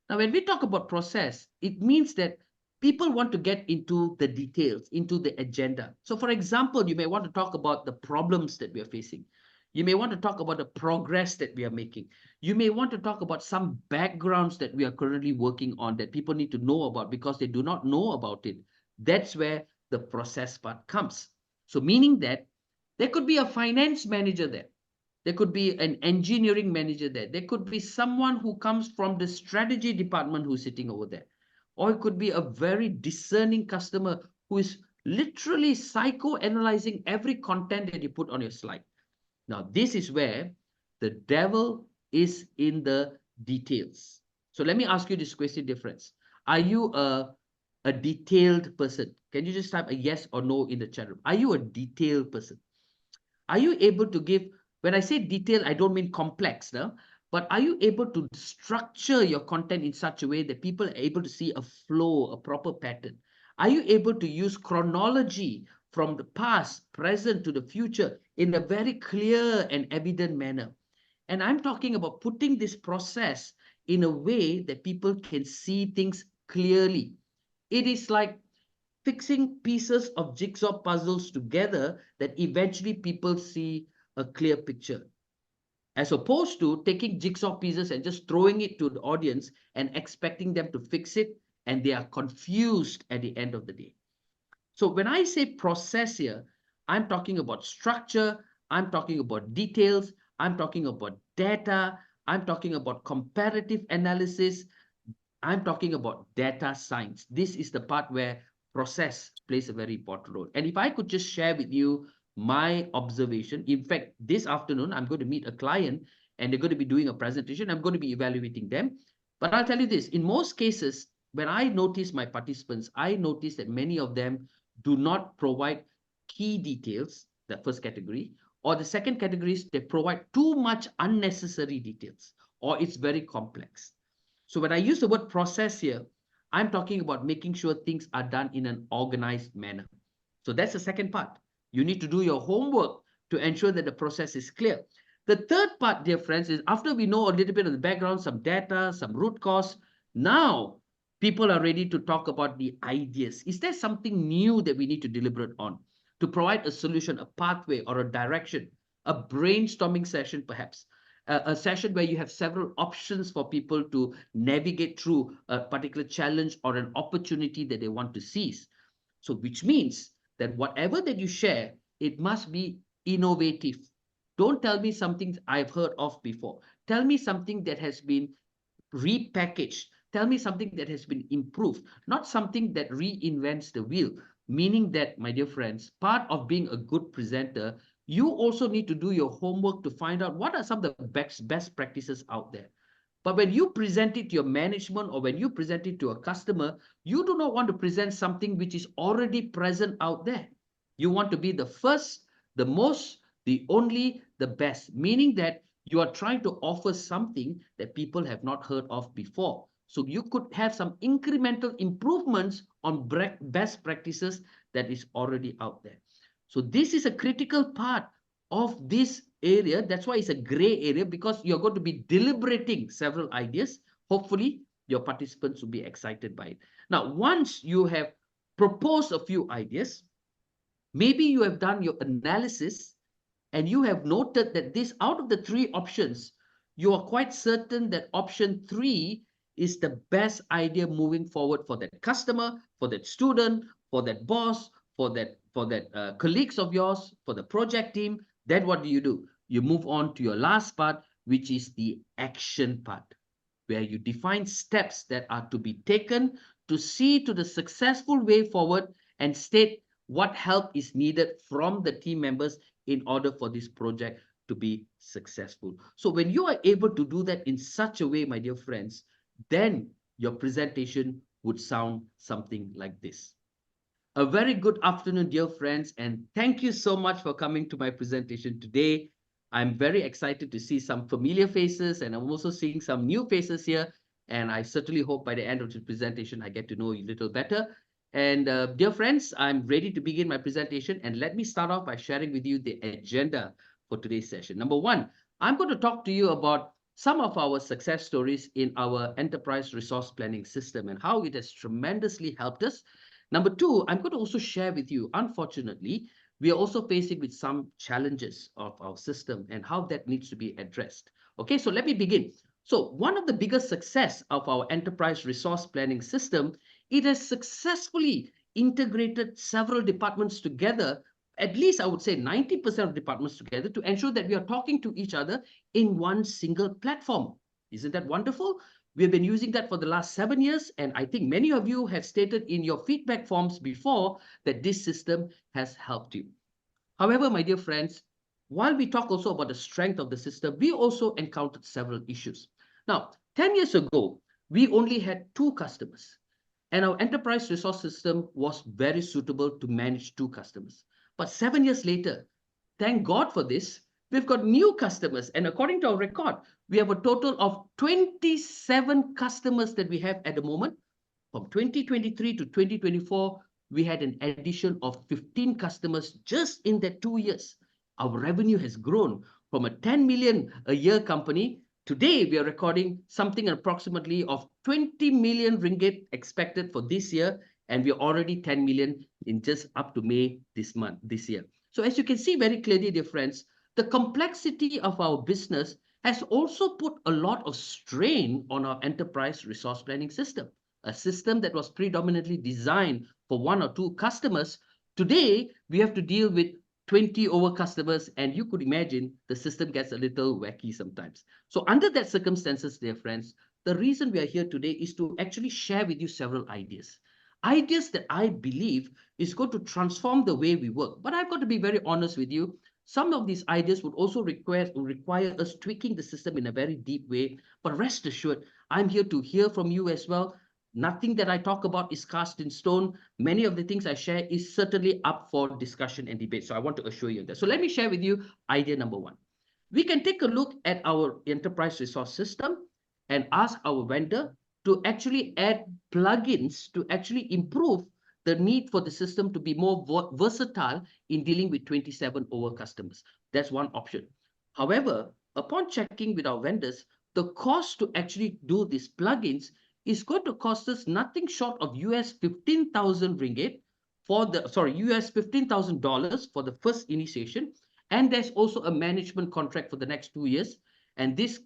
Now, when we talk about process, it means that people want to get into the details, into the agenda. So, for example, you may want to talk about the problems that we are facing. You may want to talk about the progress that we are making. You may want to talk about some backgrounds that we are currently working on that people need to know about because they do not know about it. That's where the process part comes. So, meaning that there could be a finance manager there. There could be an engineering manager there. There could be someone who comes from the strategy department who's sitting over there. Or it could be a very discerning customer who is literally psychoanalyzing every content that you put on your slide. Now, this is where the devil is in the details. So let me ask you this question, difference. Are you a detailed person? Can you just type a yes or no in the chat room? Are you a detailed person? Are you able to give, when I say detail, I don't mean complex, no? But are you able to structure your content in such a way that people are able to see a flow, a proper pattern? Are you able to use chronology from the past, present to the future in a very clear and evident manner? And I'm talking about putting this process in a way that people can see things clearly. It is like fixing pieces of jigsaw puzzles together that eventually people see a clear picture, as opposed to taking jigsaw pieces and just throwing it to the audience and expecting them to fix it, and they are confused at the end of the day. So when I say process here, I'm talking about structure, I'm talking about details, I'm talking about data, I'm talking about comparative analysis, I'm talking about data science. This is the part where process plays a very important role. And if I could just share with you my observation, in fact, this afternoon, I'm going to meet a client and they're going to be doing a presentation. I'm going to be evaluating them. But I'll tell you this, in most cases, when I notice my participants, I notice that many of them do not provide key details, the first category, or the second category is they provide too much unnecessary details, or it's very complex. So when I use the word process here, I'm talking about making sure things are done in an organized manner. So that's the second part. You need to do your homework to ensure that the process is clear. The third part, dear friends, is after we know a little bit of the background, some data, some root cause, now people are ready to talk about the ideas. Is there something new that we need to deliberate on to provide a solution, a pathway, or a direction, a brainstorming session perhaps? A session where you have several options for people to navigate through a particular challenge or an opportunity that they want to seize. So which means that whatever that you share, it must be innovative. Don't tell me something I've heard of before. Tell me something that has been repackaged, Tell me something that has been improved, not something that reinvents the wheel. Meaning that, my dear friends, part of being a good presenter, you also need to do your homework to find out what are some of the best practices out there. But when you present it to your management or when you present it to a customer, you do not want to present something which is already present out there. You want to be the first, the most, the only, the best, meaning that you are trying to offer something that people have not heard of before. So you could have some incremental improvements on best practices that is already out there. So this is a critical part of this area. That's why it's a gray area, because you're going to be deliberating several ideas. Hopefully, your participants will be excited by it. Now, once you have proposed a few ideas, maybe you have done your analysis and you have noted that this, out of the three options, you are quite certain that option 3 is the best idea moving forward for that customer, for that student, for that boss, for that colleagues of yours, for the project team. Then what do? You move on to your last part, which is the action part, where you define steps that are to be taken to see to the successful way forward and state what help is needed from the team members in order for this project to be successful. So when you are able to do that in such a way, my dear friends, then your presentation would sound something like this. A very good afternoon, dear friends, and thank you so much for coming to my presentation today. I'm very excited to see some familiar faces, and I'm also seeing some new faces here. And I certainly hope by the end of the presentation, I get to know you a little better. And dear friends, I'm ready to begin my presentation. And let me start off by sharing with you the agenda for today's session. Number one, I'm going to talk to you about some of our success stories in our enterprise resource planning system and how it has tremendously helped us. Number two, I'm going to also share with you, unfortunately, we are also facing with some challenges of our system and how that needs to be addressed. Okay, so let me begin. So one of the biggest success of our enterprise resource planning system, it has successfully integrated several departments together, at least I would say 90% of departments together, to ensure that we are talking to each other in one single platform. Isn't that wonderful? We've been using that for the last 7 years, and I think many of you have stated in your feedback forms before that this system has helped you. However, my dear friends, while we talk also about the strength of the system, we also encountered several issues. Now, 10 years ago, we only had 2 customers, and our enterprise resource system was very suitable to manage 2 customers. But 7 years later, thank God for this, we've got new customers. And according to our record, we have a total of 27 customers that we have at the moment. From 2023 to 2024, we had an addition of 15 customers just in that 2 years. Our revenue has grown from a 10 million a year company. Today, we are recording something approximately of 20 million ringgit expected for this year. And we're already 10 million in just up to May this year. So as you can see very clearly, dear friends, the complexity of our business has also put a lot of strain on our enterprise resource planning system. A system that was predominantly designed for 1 or 2 customers. Today, we have to deal with 20 over customers, and you could imagine the system gets a little wacky sometimes. So under that circumstances, dear friends, the reason we are here today is to actually share with you several ideas. Ideas that I believe is going to transform the way we work. But I've got to be very honest with you. Some of these ideas would also require us tweaking the system in a very deep way. But rest assured, I'm here to hear from you as well. Nothing that I talk about is cast in stone. Many of the things I share is certainly up for discussion and debate. So I want to assure you of that. So let me share with you idea number 1. We can take a look at our enterprise resource system and ask our vendor to actually add plugins to actually improve the need for the system to be more versatile in dealing with 27 over customers. That's one option. However, upon checking with our vendors, the cost to actually do these plugins is going to cost us nothing short of US 15,000 ringgit for the, US $15,000 for the first initiation. And there's also a management contract for the next 2 years. And this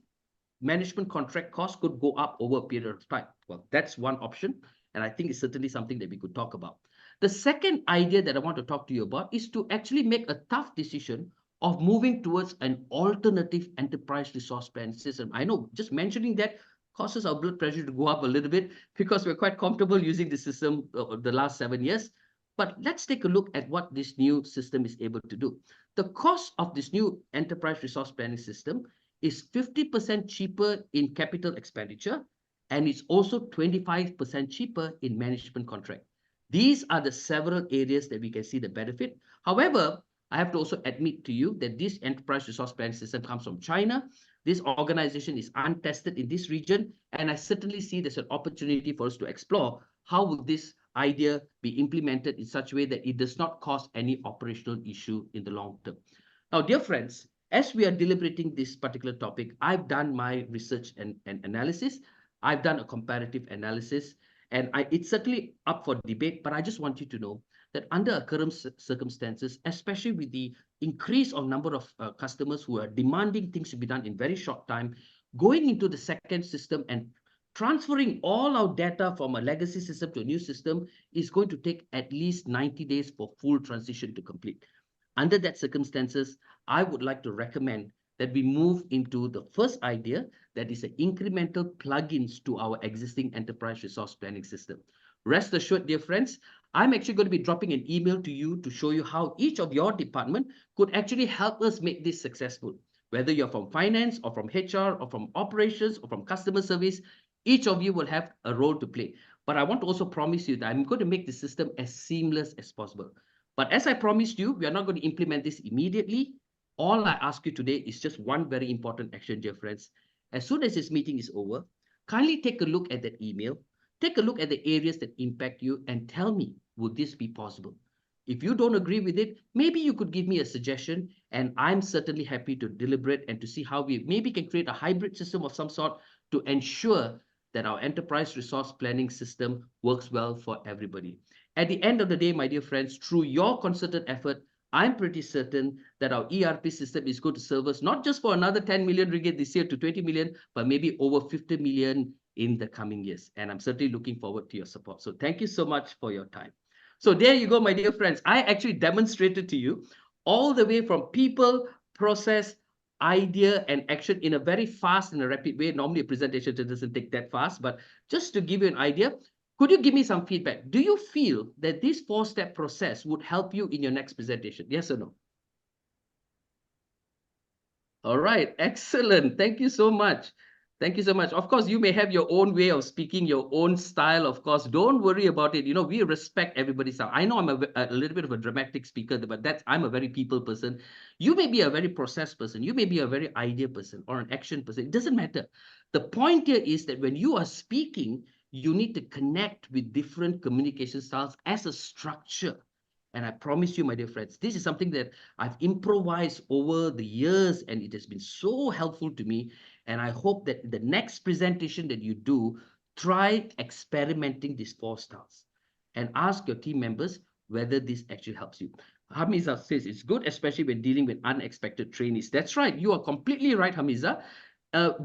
management contract cost could go up over a period of time. Well, that's one option. And I think it's certainly something that we could talk about. The second idea that I want to talk to you about is to actually make a tough decision of moving towards an alternative enterprise resource planning system. I know just mentioning that causes our blood pressure to go up a little bit because we're quite comfortable using the system the last 7 years. But let's take a look at what this new system is able to do. The cost of this new enterprise resource planning system is 50% cheaper in capital expenditure, and it's also 25% cheaper in management contract. These are the several areas that we can see the benefit. However, I have to also admit to you that this enterprise resource planning system comes from China. This organization is untested in this region, and I certainly see there's an opportunity for us to explore how will this idea be implemented in such a way that it does not cause any operational issue in the long term. Now, dear friends, as we are deliberating this particular topic, I've done my research and analysis. I've done a comparative analysis, and it's certainly up for debate, but I just want you to know that under our current circumstances, especially with the increase of number of customers who are demanding things to be done in very short time, going into the second system and transferring all our data from a legacy system to a new system is going to take at least 90 days for full transition to complete. Under that circumstances, I would like to recommend that we move into the first idea, that is an incremental plugins to our existing enterprise resource planning system. Rest assured, dear friends, I'm actually going to be dropping an email to you to show you how each of your department could actually help us make this successful. Whether you're from finance or from HR or from operations or from customer service, each of you will have a role to play. But I want to also promise you that I'm going to make the system as seamless as possible. But as I promised you, we are not going to implement this immediately. All I ask you today is just one very important action, dear friends. As soon as this meeting is over, kindly take a look at that email. Take a look at the areas that impact you and tell me, would this be possible? If you don't agree with it, maybe you could give me a suggestion, and I'm certainly happy to deliberate and to see how we maybe can create a hybrid system of some sort to ensure that our enterprise resource planning system works well for everybody. At the end of the day, my dear friends, through your concerted effort, I'm pretty certain that our ERP system is going to serve us not just for another 10 million ringgit this year to 20 million, but maybe over 50 million in the coming years. And I'm certainly looking forward to your support. So thank you so much for your time. So there you go, my dear friends. I actually demonstrated to you all the way from people, process, idea, and action in a very fast and a rapid way. Normally, a presentation doesn't take that fast, but just to give you an idea, could you give me some feedback? Do you feel that this four-step process would help you in your next presentation? Yes or no? All right, excellent. Thank you so much. Thank you so much. Of course, you may have your own way of speaking, your own style. Of course, don't worry about it. You know, we respect everybody's style. I know I'm a little bit of a dramatic speaker, but I'm a very people person. You may be a very process person. You may be a very idea person or an action person. It doesn't matter. The point here is that when you are speaking, you need to connect with different communication styles as a structure. And I promise you, my dear friends, this is something that I've improvised over the years, and it has been so helpful to me. And I hope that the next presentation that you do, try experimenting these four styles and ask your team members whether this actually helps you. Hamiza says it's good, especially when dealing with unexpected trainees. That's right. You are completely right, Hamiza.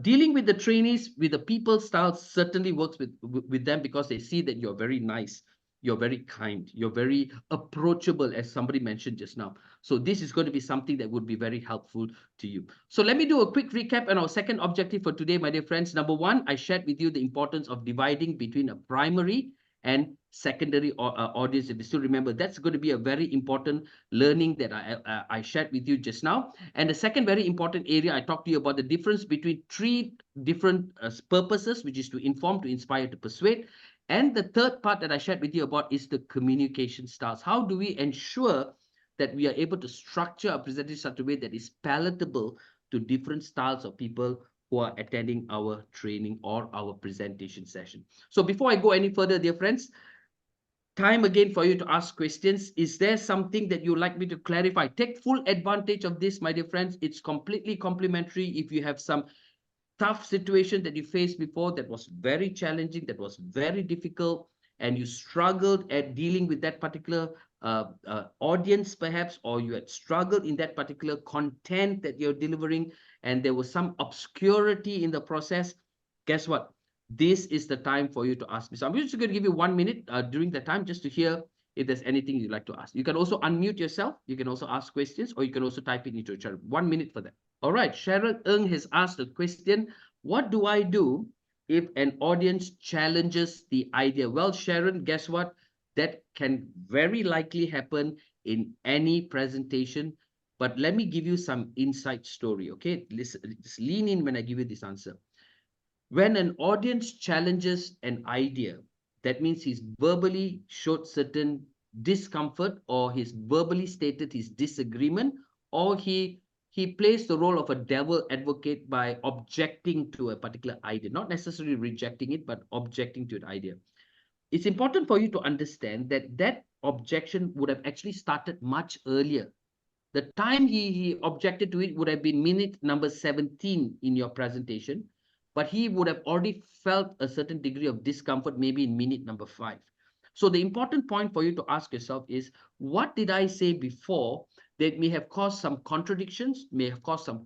Dealing with the trainees, with the people style certainly works with them because they see that you're very nice. You're very kind. You're very approachable, as somebody mentioned just now. So this is going to be something that would be very helpful to you. So let me do a quick recap on our second objective for today, my dear friends. Number one, I shared with you the importance of dividing between a primary and secondary audience. If you still remember, that's going to be a very important learning that I shared with you just now. And the second very important area, I talked to you about the difference between three different purposes, which is to inform, to inspire, to persuade. And the third part that I shared with you about is the communication styles. How do we ensure that we are able to structure our presentation in such a way that is palatable to different styles of people who are attending our training or our presentation session? So before I go any further, dear friends, time again for you to ask questions. Is there something that you'd like me to clarify? Take full advantage of this, my dear friends. It's completely complimentary. If you have some tough situation that you faced before that was very challenging, that was very difficult, and you struggled at dealing with that particular audience perhaps, or you had struggled in that particular content that you're delivering, and there was some obscurity in the process, guess what? This is the time for you to ask me. So I'm just going to give you 1 minute during the time just to hear if there's anything you'd like to ask. You can also unmute yourself. You can also ask questions, or you can also type it into the chat. 1 minute for that. All right, Cheryl Ng has asked a question. What do I do if an audience challenges the idea. Well, Sharon, guess what? That can very likely happen in any presentation. But let me give you some inside story, okay? Listen, just lean in when I give you this answer. When an audience challenges an idea, that means he's verbally showed certain discomfort, or he's verbally stated his disagreement, or he plays the role of a devil advocate by objecting to a particular idea, not necessarily rejecting it, but objecting to an idea. It's important for you to understand that that objection would have actually started much earlier. The time he objected to it would have been minute number 17 in your presentation, but he would have already felt a certain degree of discomfort maybe in minute number 5. So the important point for you to ask yourself is, what did I say before that may have caused some contradictions, may have caused some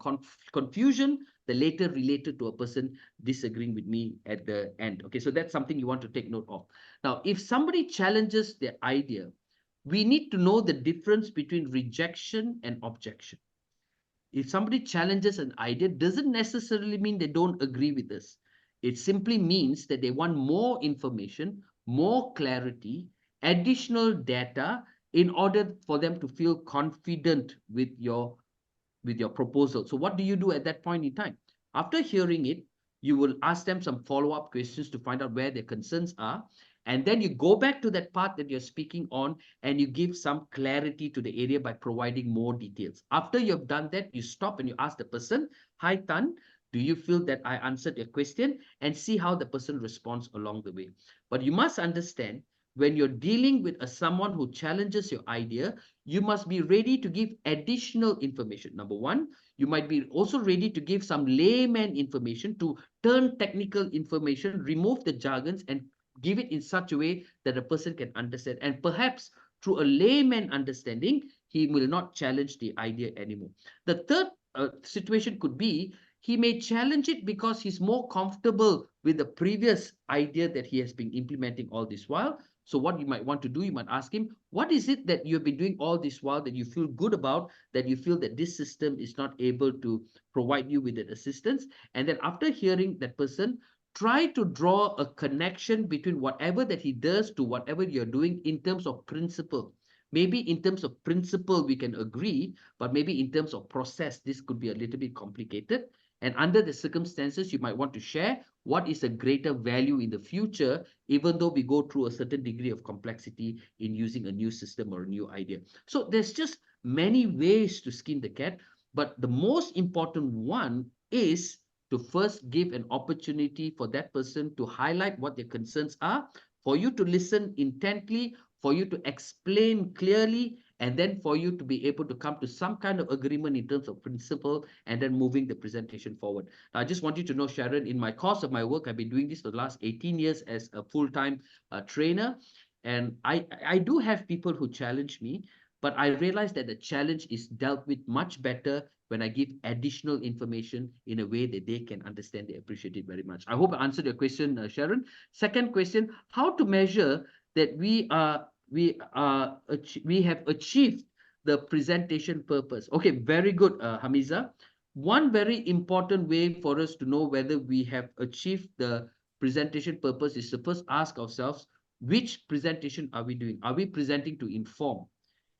confusion, the later related to a person disagreeing with me at the end. Okay, so that's something you want to take note of. Now, if somebody challenges the idea, we need to know the difference between rejection and objection. If somebody challenges an idea, doesn't necessarily mean they don't agree with us. It simply means that they want more information, more clarity, additional data in order for them to feel confident with your proposal. So what do you do at that point in time? After hearing it, you will ask them some follow-up questions to find out where their concerns are. And then you go back to that part that you're speaking on and you give some clarity to the area by providing more details. After you've done that, you stop and you ask the person, "Hi, Tan, do you feel that I answered your question?" And see how the person responds along the way. But you must understand, when you're dealing with someone who challenges your idea, you must be ready to give additional information. Number one, you might be also ready to give some layman information, to turn technical information, remove the jargons, and give it in such a way that a person can understand. And perhaps through a layman understanding, he will not challenge the idea anymore. The third situation could be, he may challenge it because he's more comfortable with the previous idea that he has been implementing all this while. So what you might want to do, you might ask him, what is it that you've been doing all this while that you feel good about, that you feel that this system is not able to provide you with that assistance? And then after hearing that person, try to draw a connection between whatever that he does to whatever you're doing in terms of principle. Maybe in terms of principle, we can agree, but maybe in terms of process, this could be a little bit complicated. And under the circumstances, you might want to share what is a greater value in the future, even though we go through a certain degree of complexity in using a new system or a new idea. So there's just many ways to skin the cat, but the most important one is to first give an opportunity for that person to highlight what their concerns are, for you to listen intently, for you to explain clearly, and then for you to be able to come to some kind of agreement in terms of principle, and then moving the presentation forward. Now, I just want you to know, Sharon, in my course of my work, I've been doing this for the last 18 years as a full-time trainer. And I do have people who challenge me, but I realize that the challenge is dealt with much better when I give additional information in a way that they can understand, they appreciate it very much. I hope I answered your question, Sharon. Second question, how to measure that we have achieved the presentation purpose? Okay, very good, Hamiza. One very important way for us to know whether we have achieved the presentation purpose is to first ask ourselves, which presentation are we doing? Are we presenting to inform?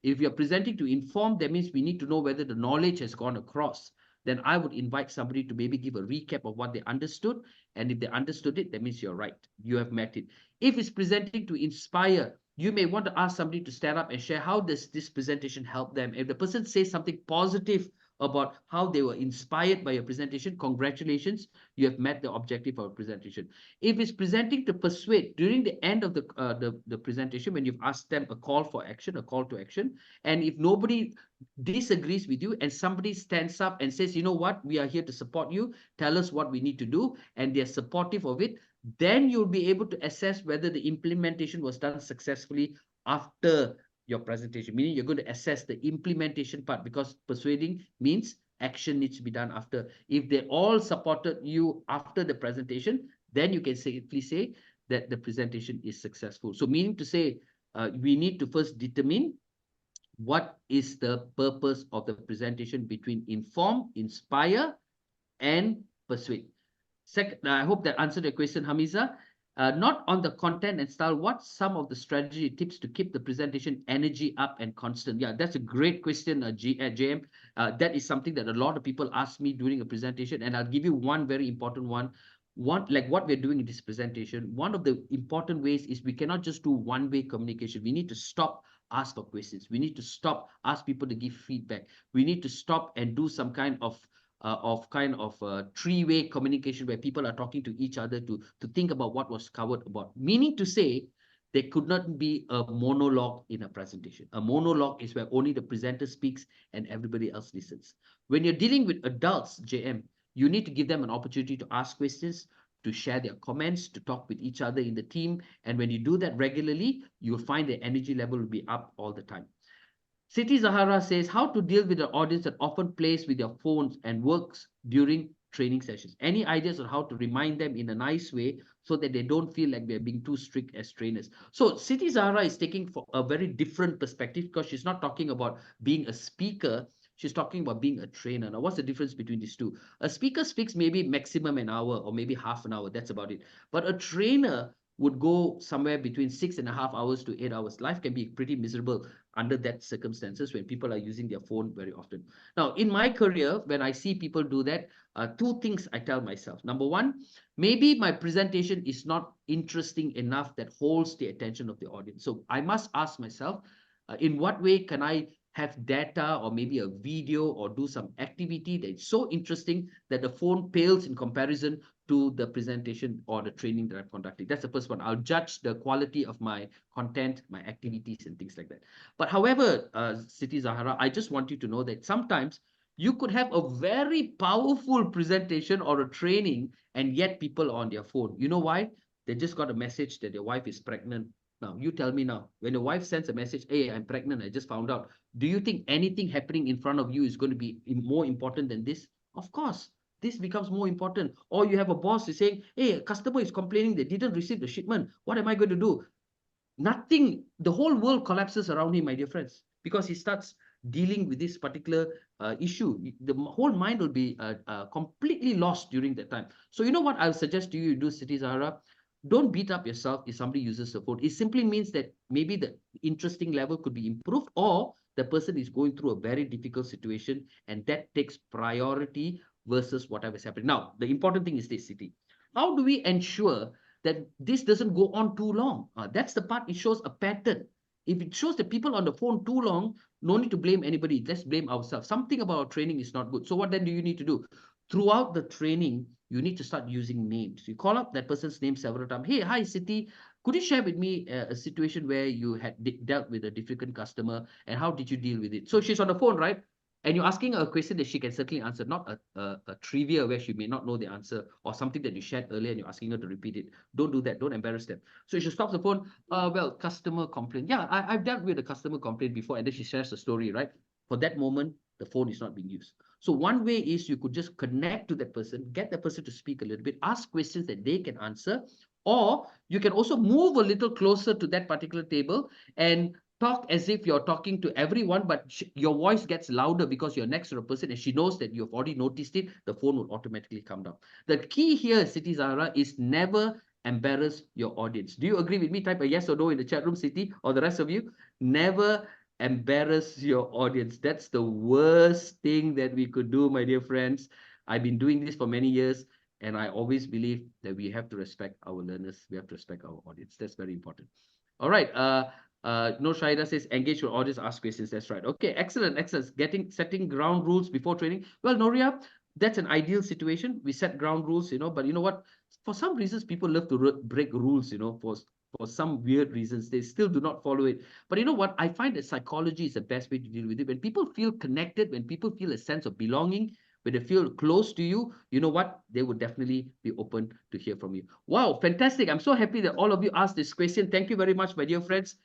If you're presenting to inform, that means we need to know whether the knowledge has gone across. Then I would invite somebody to maybe give a recap of what they understood. And if they understood it, that means you're right. You have met it. If it's presenting to inspire, you may want to ask somebody to stand up and share how does this presentation help them. If the person says something positive about how they were inspired by your presentation, congratulations, you have met the objective of a presentation. If it's presenting to persuade, during the end of the presentation, when you've asked them a call for action, a call to action, and if nobody disagrees with you and somebody stands up and says, you know what, we are here to support you, tell us what we need to do, and they're supportive of it, then you'll be able to assess whether the implementation was done successfully after your presentation, meaning you're going to assess the implementation part, because persuading means action needs to be done after. If they all supported you after the presentation, then you can safely say that the presentation is successful. So meaning to say, we need to first determine what is the purpose of the presentation between inform, inspire, and persuade. Second, I hope that answered your question, Hamiza. Not on the content and style, what's some of the strategy tips to keep the presentation energy up and constant? Yeah, that's a great question, JM. That is something that a lot of people ask me during a presentation, and I'll give you one very important one. One, like what we're doing in this presentation, one of the important ways is we cannot just do one-way communication. We need to stop, ask for questions. We need to stop, ask people to give feedback. We need to stop and do some kind of three-way communication where people are talking to each other to think about what was covered about. Meaning to say, there could not be a monologue in a presentation. A monologue is where only the presenter speaks and everybody else listens. When you're dealing with adults, JM, you need to give them an opportunity to ask questions, to share their comments, to talk with each other in the team. And when you do that regularly, you'll find the energy level will be up all the time. Siti Zahara says how to deal with an audience that often plays with their phones and works during training sessions. Any ideas on how to remind them in a nice way so that they don't feel like we're being too strict as trainers? So Siti Zahara is taking for a very different perspective because she's not talking about being a speaker. She's talking about being a trainer. Now, what's the difference between these two? A speaker speaks maybe maximum an hour or maybe half an hour. That's about it. But a trainer would go somewhere between 6.5 hours to 8 hours. Life can be pretty miserable under that circumstances when people are using their phone very often. Now, in my career, when I see people do that, two things I tell myself. Number one, maybe my presentation is not interesting enough that holds the attention of the audience. So I must ask myself, in what way can I have data or maybe a video or do some activity that's so interesting that the phone pales in comparison to the presentation or the training that I'm conducting. That's the first one. I'll judge the quality of my content, my activities, and things like that. But however, Siti Zahara, I just want you to know that sometimes you could have a very powerful presentation or a training, and yet people are on their phone. You know why? They just got a message that their wife is pregnant. Now, you tell me now, when your wife sends a message, hey, I'm pregnant, I just found out. Do you think anything happening in front of you is going to be more important than this? Of course, this becomes more important. Or you have a boss is saying, hey, a customer is complaining they didn't receive the shipment. What am I going to do? Nothing, the whole world collapses around him, my dear friends, because he starts dealing with this particular issue. The whole mind will be completely lost during that time. So you know what I'll suggest to you do, Siti Zahara? Don't beat up yourself if somebody uses the phone. It simply means that maybe the interesting level could be improved, or the person is going through a very difficult situation, and that takes priority versus whatever is happening. Now, the important thing is this, Siti. How do we ensure that this doesn't go on too long? That's the part, it shows a pattern. If it shows that people on the phone too long, no need to blame anybody. Let's blame ourselves. Something about our training is not good. So what then do you need to do? Throughout the training, you need to start using names. You call up that person's name several times. Hey, hi, Siti. Could you share with me a situation where you had dealt with a difficult customer and how did you deal with it? So she's on the phone, right? And you're asking her a question that she can certainly answer, not a trivia where she may not know the answer or something that you shared earlier and you're asking her to repeat it. Don't do that. Don't embarrass them. So she stops the phone. Well, customer complaint. Yeah, I've dealt with a customer complaint before. And then she shares the story, right? For that moment, the phone is not being used. So one way is you could just connect to that person, get that person to speak a little bit, ask questions that they can answer, or you can also move a little closer to that particular table and talk as if you're talking to everyone, but your voice gets louder because you're next to the person and she knows that you've already noticed it. The phone will automatically come down. The key here, Siti Zahara, is never embarrass your audience. Do you agree with me? Type a yes or no in the chat room, Siti, or the rest of you. Never embarrass your audience. That's the worst thing that we could do, my dear friends. I've been doing this for many years, and I always believe that we have to respect our learners. We have to respect our audience. That's very important. All right. No, Shaida says engage your audience, ask questions. That's right. Okay, excellent, excellent. Setting ground rules before training. Well, Noria, that's an ideal situation. We set ground rules, but you know what? For some reasons, people love to break rules, for some weird reasons. They still do not follow it. But you know what? I find that psychology is the best way to deal with it. When people feel connected, when people feel a sense of belonging, when they feel close to you, you know what? They would definitely be open to hear from you. Wow, fantastic. I'm so happy that all of you asked this question. Thank you very much, my dear friends.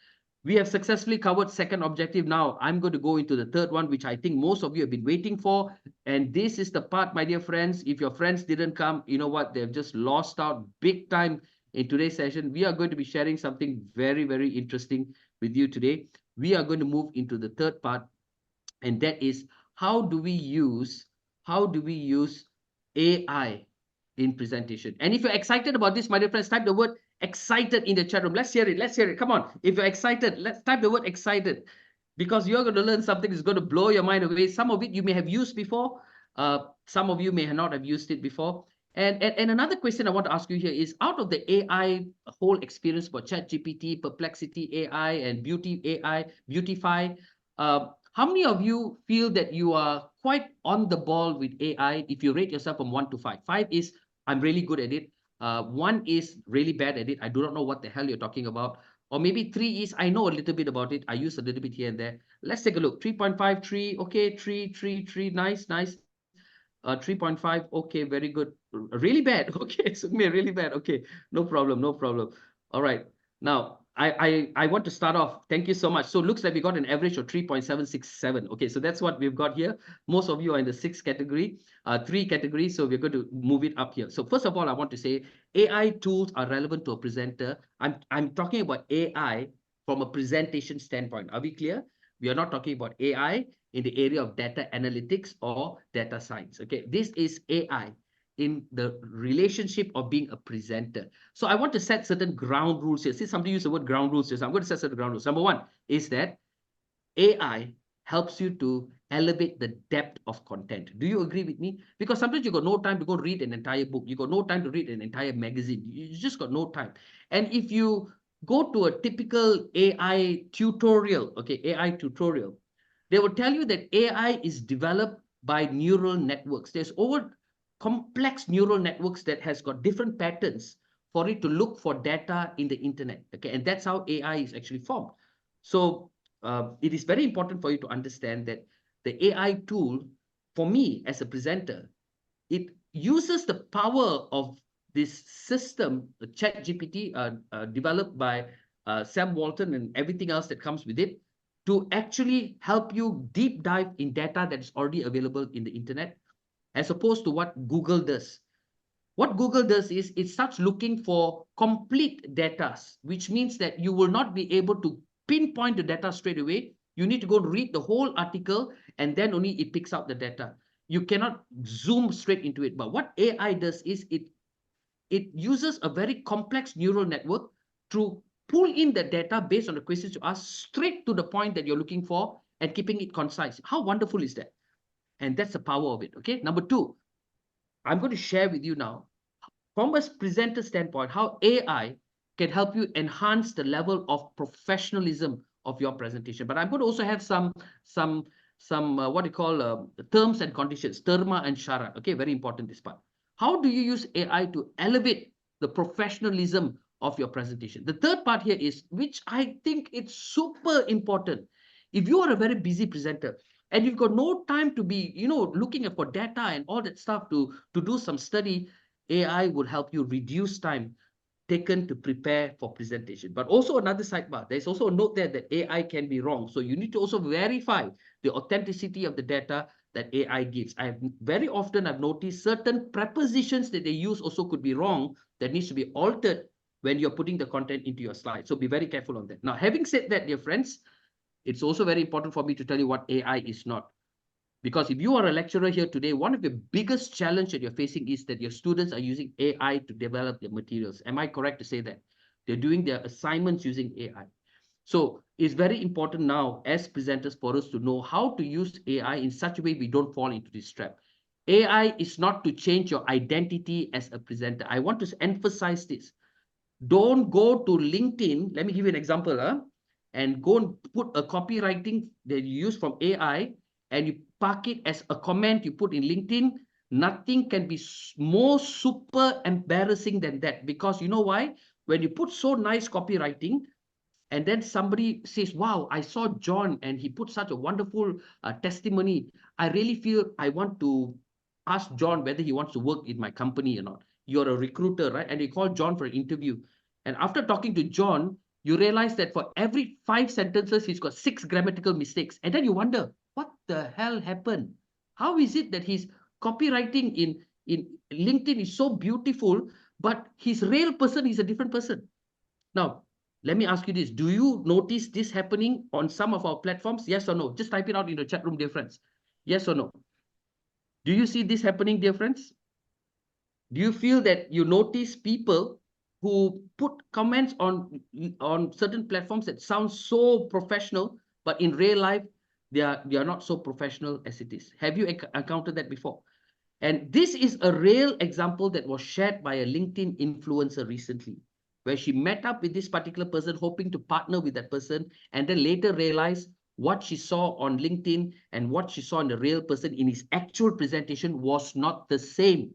We have successfully covered second objective. Now I'm going to go into the third one, which I think most of you have been waiting for. And this is the part, my dear friends, if your friends didn't come, you know what? They've just lost out big time in today's session. We are going to be sharing something very, very interesting with you today. We are going to move into the third part, and that is how do we use AI in presentation. And if you're excited about this, my dear friends, type the word excited in the chat room. Let's hear it. Let's hear it. Come on. If you're excited, let's type the word excited, because you're going to learn something that's going to blow your mind away. Some of it you may have used before. Some of you may not have used it before. And another question I want to ask you here is, out of the AI whole experience for ChatGPT, Perplexity AI, and Beauty AI, Beautify, how many of you feel that you are quite on the ball with AI if you rate yourself from 1 to 5? 5 is, I'm really good at it. 1 is really bad at it. I do not know what the hell you're talking about. Or maybe 3 is, I know a little bit about it. I use a little bit here and there. Let's take a look. 3.5, 3, okay, 3, 3, 3, nice, nice. 3.5, okay, very good. Really bad, okay, so me really bad, okay, no problem, no problem. All right, now I want to start off. Thank you so much. So looks like we got an average of 3.767. Okay, so that's what we've got here. Most of you are in the 6th category, 3 categories, so we're going to move it up here. So first of all, I want to say AI tools are relevant to a presenter. I'm talking about AI from a presentation standpoint. Are we clear? We are not talking about AI in the area of data analytics or data science. Okay, this is AI in the relationship of being a presenter. So I want to set certain ground rules here. See, somebody used the word ground rules here. So I'm going to set certain ground rules. Number 1 is that AI helps you to elevate the depth of content. Do you agree with me? Because sometimes you got no time to go read an entire book. You got no time to read an entire magazine. You just got no time. And if you go to a typical AI tutorial, okay, AI tutorial, they will tell you that AI is developed by neural networks. There's over complex neural networks that has got different patterns for it to look for data in the internet. Okay, and that's how AI is actually formed. So it is very important for you to understand that the AI tool, for me as a presenter, it uses the power of this system, the ChatGPT, developed by Sam Walton and everything else that comes with it, to actually help you deep dive in data that is already available in the internet, as opposed to what Google does. What Google does is it starts looking for complete data, which means that you will not be able to pinpoint the data straight away. You need to go read the whole article, and then only it picks out the data. You cannot zoom straight into it. But what AI does is it uses a very complex neural network to pull in the data based on the questions you ask, straight to the point that you're looking for, and keeping it concise. How wonderful is that? And that's the power of it. Okay. Number 2, I'm going to share with you now, from a presenter standpoint, how AI can help you enhance the level of professionalism of your presentation. But I'm going to also have some what you call terms and conditions, terma and shara. Okay, very important, this part. How do you use AI to elevate the professionalism of your presentation? The third part here is, which I think it's super important. If you are a very busy presenter and you've got no time to be, looking for data and all that stuff to do some study, AI will help you reduce time taken to prepare for presentation. But also another sidebar, there's also a note there that AI can be wrong. So you need to also verify the authenticity of the data that AI gives. Very often I've noticed certain prepositions that they use also could be wrong, that needs to be altered when you're putting the content into your slide. So be very careful on that. Now, having said that, dear friends, it's also very important for me to tell you what AI is not. Because if you are a lecturer here today, one of the biggest challenge that you're facing is that your students are using AI to develop their materials. Am I correct to say that? They're doing their assignments using AI. So it's very important now as presenters for us to know how to use AI in such a way we don't fall into this trap. AI is not to change your identity as a presenter. I want to emphasize this. Don't go to LinkedIn. Let me give you an example. And go and put a copywriting that you use from AI, and you park it as a comment you put in LinkedIn. Nothing can be more super embarrassing than that. Because you know why? When you put so nice copywriting, and then somebody says, wow, I saw John and he put such a wonderful testimony. I really feel I want to ask John whether he wants to work in my company or not. You're a recruiter, right? And you call John for an interview. And after talking to John, you realize that for every 5 sentences, he's got 6 grammatical mistakes. And then you wonder, what the hell happened? How is it that his copywriting in LinkedIn is so beautiful, but his real person is a different person? Now, let me ask you this. Do you notice this happening on some of our platforms? Yes or no? Just type it out in the chat room, dear friends. Yes or no? Do you see this happening, dear friends? Do you feel that you notice people who put comments on certain platforms that sound so professional, but in real life, they are not so professional as it is? Have you encountered that before? And this is a real example that was shared by a LinkedIn influencer recently, where she met up with this particular person, hoping to partner with that person, and then later realized what she saw on LinkedIn and what she saw in the real person in his actual presentation was not the same.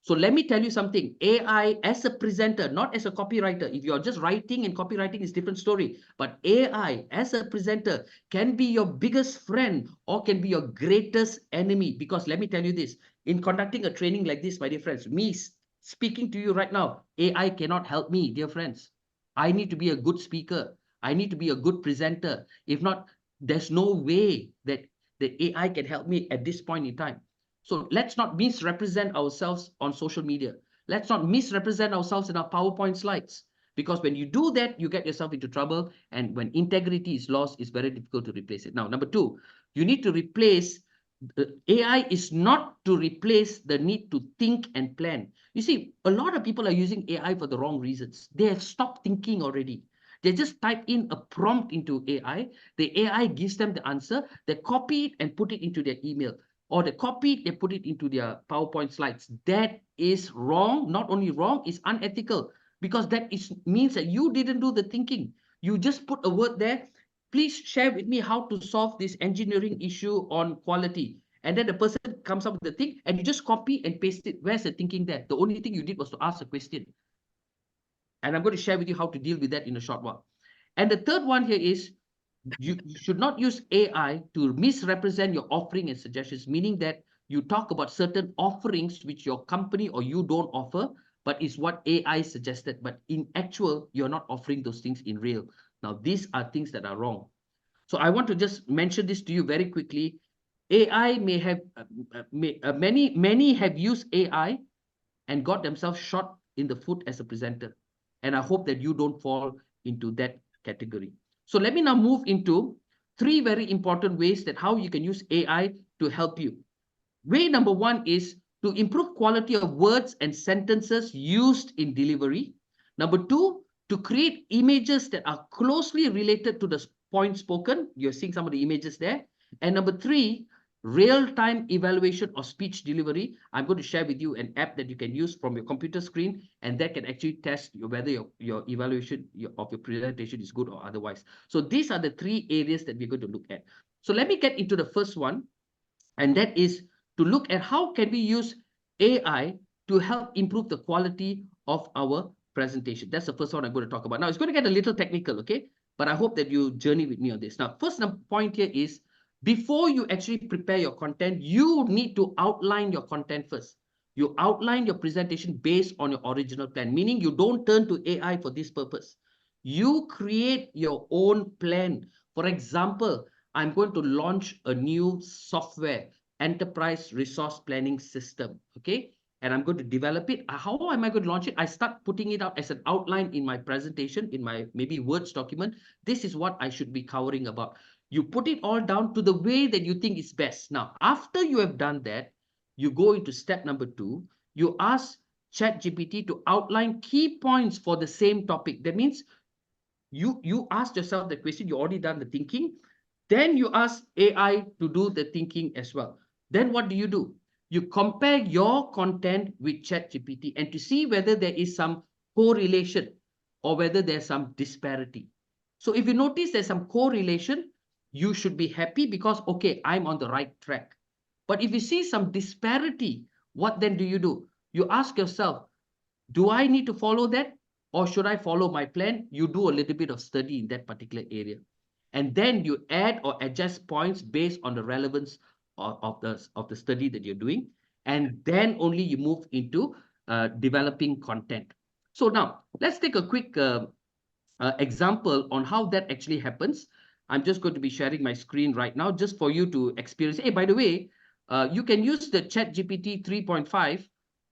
So let me tell you something. AI as a presenter, not as a copywriter. If you're just writing and copywriting is different story. But AI as a presenter can be your biggest friend or can be your greatest enemy. Because let me tell you this, in conducting a training like this, my dear friends, me speaking to you right now, AI cannot help me, dear friends. I need to be a good speaker. I need to be a good presenter. If not, there's no way that the AI can help me at this point in time. So let's not misrepresent ourselves on social media. Let's not misrepresent ourselves in our PowerPoint slides. Because when you do that, you get yourself into trouble. And when integrity is lost, it's very difficult to replace it. Now, number two, you need to replace, AI is not to replace the need to think and plan. You see, a lot of people are using AI for the wrong reasons. They have stopped thinking already. They just type in a prompt into AI. The AI gives them the answer. They copy it and put it into their email, or they copy it, they put it into their PowerPoint slides. That is wrong. Not only wrong, it's unethical, because that means that you didn't do the thinking. You just put a word there. Please share with me how to solve this engineering issue on quality. And then the person comes up with the thing and you just copy and paste it. Where's the thinking there? The only thing you did was to ask a question. And I'm going to share with you how to deal with that in a short while. And the third one here is, you should not use AI to misrepresent your offering and suggestions, meaning that you talk about certain offerings which your company or you don't offer, but is what AI suggested. But in actual, you're not offering those things in real. Now, these are things that are wrong. So I want to just mention this to you very quickly. AI may have, many have used AI and got themselves shot in the foot as a presenter. And I hope that you don't fall into that category. So let me now move into three very important ways that how you can use AI to help you. Way number one is to improve quality of words and sentences used in delivery. Number two, to create images that are closely related to the point spoken. You're seeing some of the images there. And number three, real-time evaluation of speech delivery. I'm going to share with you an app that you can use from your computer screen, and that can actually test whether your evaluation of your presentation is good or otherwise. So these are the three areas that we're going to look at. So let me get into the first one, and that is to look at how can we use AI to help improve the quality of our presentation. That's the first one I'm going to talk about. Now, it's going to get a little technical, okay? But I hope that you journey with me on this. Now, first point here is, before you actually prepare your content, you need to outline your content first. You outline your presentation based on your original plan, meaning you don't turn to AI for this purpose. You create your own plan. For example, I'm going to launch a new software, enterprise resource planning system, okay? And I'm going to develop it. How am I going to launch it? I start putting it out as an outline in my presentation, in my maybe Words document. This is what I should be covering about. You put it all down to the way that you think is best. Now, after you have done that, you go into step number two. You ask ChatGPT to outline key points for the same topic. That means you ask yourself the question, you already done the thinking, then you ask AI to do the thinking as well. Then what do? You compare your content with ChatGPT and to see whether there is some correlation or whether there's some disparity. So if you notice there's some correlation, you should be happy because, okay, I'm on the right track. But if you see some disparity, what then do? You ask yourself, do I need to follow that? Or should I follow my plan? You do a little bit of study in that particular area. And then you add or adjust points based on the relevance of the study that you're doing. And then only you move into developing content. So now let's take a quick example on how that actually happens. I'm just going to be sharing my screen right now just for you to experience. Hey, by the way, you can use the ChatGPT 3.5,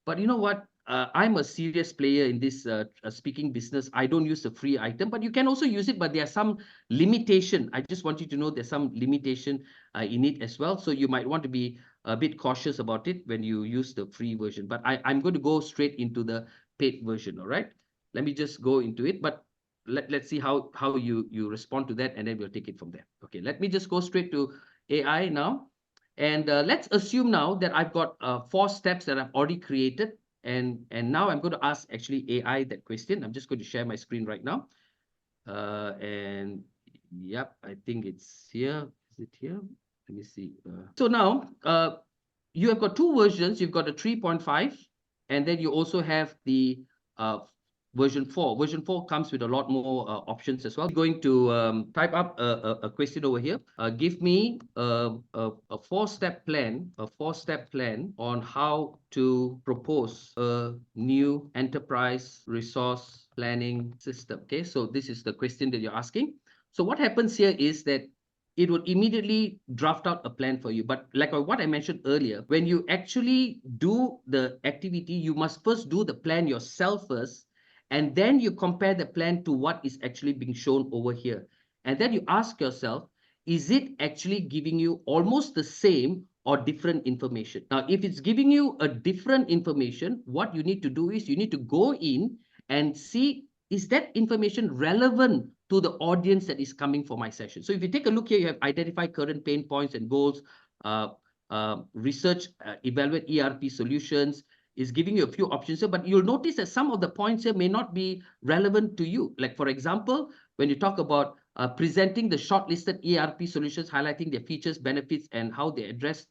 but you know what? I'm a serious player in this speaking business. I don't use the free item, but you can also use it, but there are some limitation. I just want you to know there's some limitation in it as well. So you might want to be a bit cautious about it when you use the free version. But I'm going to go straight into the paid version, all right? Let me just go into it, but let's see how you respond to that, and then we'll take it from there. Okay, let me just go straight to AI now. And let's assume now that I've got 4 steps that I've already created. And now I'm going to ask actually AI that question. I'm just going to share my screen right now. And yep, I think it's here. Is it here? Let me see. So now you have got 2 versions. You've got a 3.5, and then you also have the version 4. Version 4 comes with a lot more options as well. I'm going to type up a question over here. Give me a 4-step plan, on how to propose a new enterprise resource planning system. Okay, so this is the question that you're asking. So what happens here is that it will immediately draft out a plan for you. But like what I mentioned earlier, when you actually do the activity, you must first do the plan yourself first, and then you compare the plan to what is actually being shown over here. And then you ask yourself, is it actually giving you almost the same or different information? Now, if it's giving you a different information, what you need to do is you need to go in and see, is that information relevant to the audience that is coming for my session? So if you take a look here, you have identify current pain points and goals, research, evaluate ERP solutions, is giving you a few options here, but you'll notice that some of the points here may not be relevant to you. Like, for example, when you talk about presenting the shortlisted ERP solutions, highlighting their features, benefits, and how they address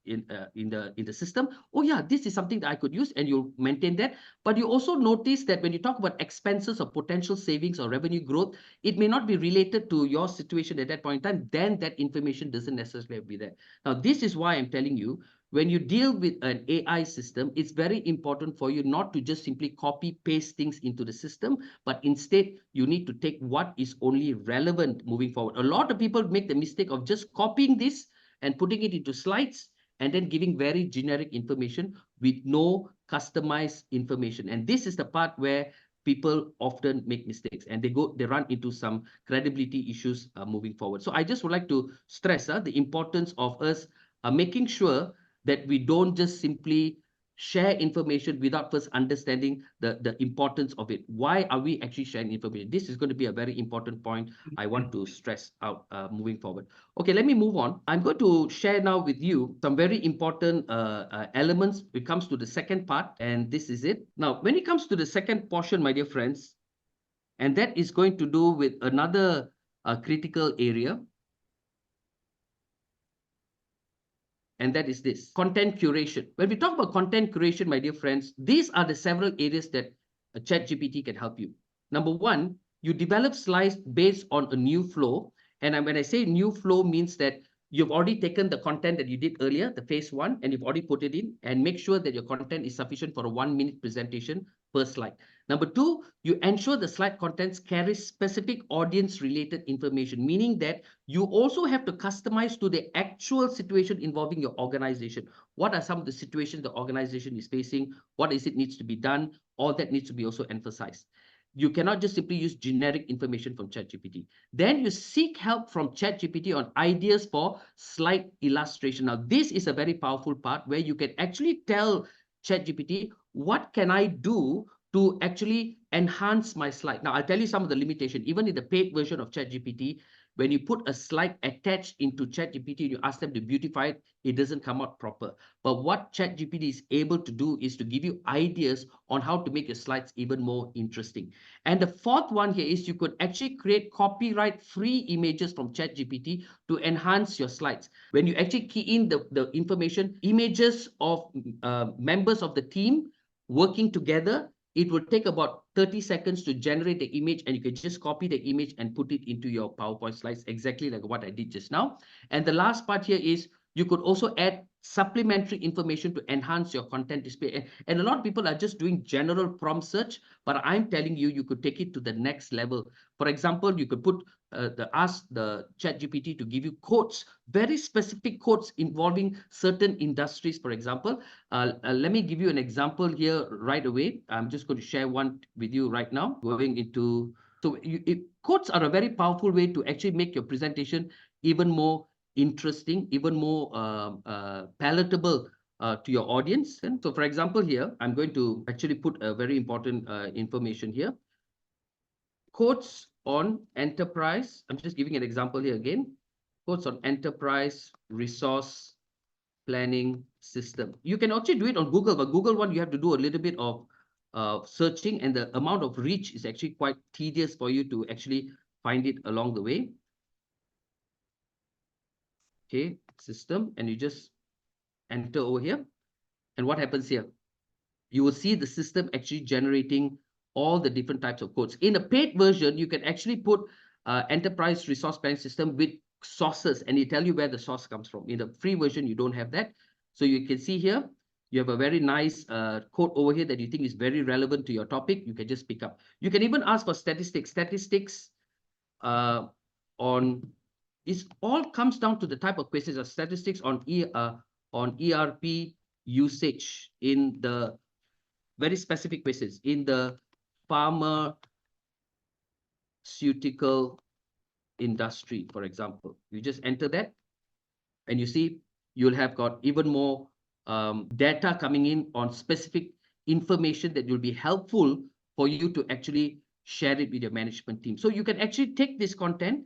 in the system. Oh yeah, this is something that I could use, and you maintain that. But you also notice that when you talk about expenses or potential savings or revenue growth, it may not be related to your situation at that point in time. Then that information doesn't necessarily be there. Now, this is why I'm telling you, when you deal with an AI system, it's very important for you not to just simply copy paste things into the system, but instead you need to take what is only relevant moving forward. A lot of people make the mistake of just copying this and putting it into slides and then giving very generic information with no customized information. And this is the part where people often make mistakes, and they run into some credibility issues moving forward. So I just would like to stress the importance of us making sure that we don't just simply share information without first understanding the importance of it. Why are we actually sharing information? This is going to be a very important point I want to stress out moving forward. Okay, let me move on. I'm going to share now with you some very important elements when it comes to the second part, and this is it. Now, when it comes to the second portion, my dear friends, and that is going to do with another critical area, and that is this: content curation. When we talk about content curation, my dear friends, these are the several areas that ChatGPT can help you. Number 1, you develop slides based on a new flow. And when I say new flow, means that you've already taken the content that you did earlier, the phase 1, and you've already put it in, and make sure that your content is sufficient for a 1-minute presentation per slide. Number 2, you ensure the slide contents carry specific audience related information, meaning that you also have to customize to the actual situation involving your organization. What are some of the situations the organization is facing? What is it needs to be done? All that needs to be also emphasized. You cannot just simply use generic information from ChatGPT. Then you seek help from ChatGPT on ideas for slide illustration. Now, this is a very powerful part where you can actually tell ChatGPT, what can I do to actually enhance my slide? Now, I'll tell you some of the limitation. Even in the paid version of ChatGPT, when you put a slide attached into ChatGPT and you ask them to beautify it, it doesn't come out proper. But what ChatGPT is able to do is to give you ideas on how to make your slides even more interesting. And the fourth one here is you could actually create copyright-free images from ChatGPT to enhance your slides. When you actually key in the information, images of members of the team working together, it will take about 30 seconds to generate the image, and you can just copy the image and put it into your PowerPoint slides, exactly like what I did just now. And the last part here is you could also add supplementary information to enhance your content display. And a lot of people are just doing general prompt search, but I'm telling you, you could take it to the next level. For example, you could put ask the ChatGPT to give you quotes, very specific quotes involving certain industries, for example. Let me give you an example here right away. I'm just going to share one with you right now. Going into, quotes are a very powerful way to actually make your presentation even more interesting, even more palatable to your audience. And so, for example, here, I'm going to actually put a very important information here. Quotes on enterprise. I'm just giving an example here again. Quotes on enterprise resource planning system. You can actually do it on Google, but Google one, you have to do a little bit of searching, and the amount of reach is actually quite tedious for you to actually find it along the way. Okay, system, and you just enter over here. And what happens here? You will see the system actually generating all the different types of codes. In a paid version, you can actually put enterprise resource planning system with sources, and it tell you where the source comes from. In the free version, you don't have that. So you can see here, you have a very nice code over here that you think is very relevant to your topic. You can just pick up. You can even ask for statistics. Statistics on, it all comes down to the type of questions, or statistics on ERP usage in the very specific questions in the pharmaceutical industry, for example. You just enter that, and you see you'll have got even more data coming in on specific information that will be helpful for you to actually share it with your management team. So you can actually take this content,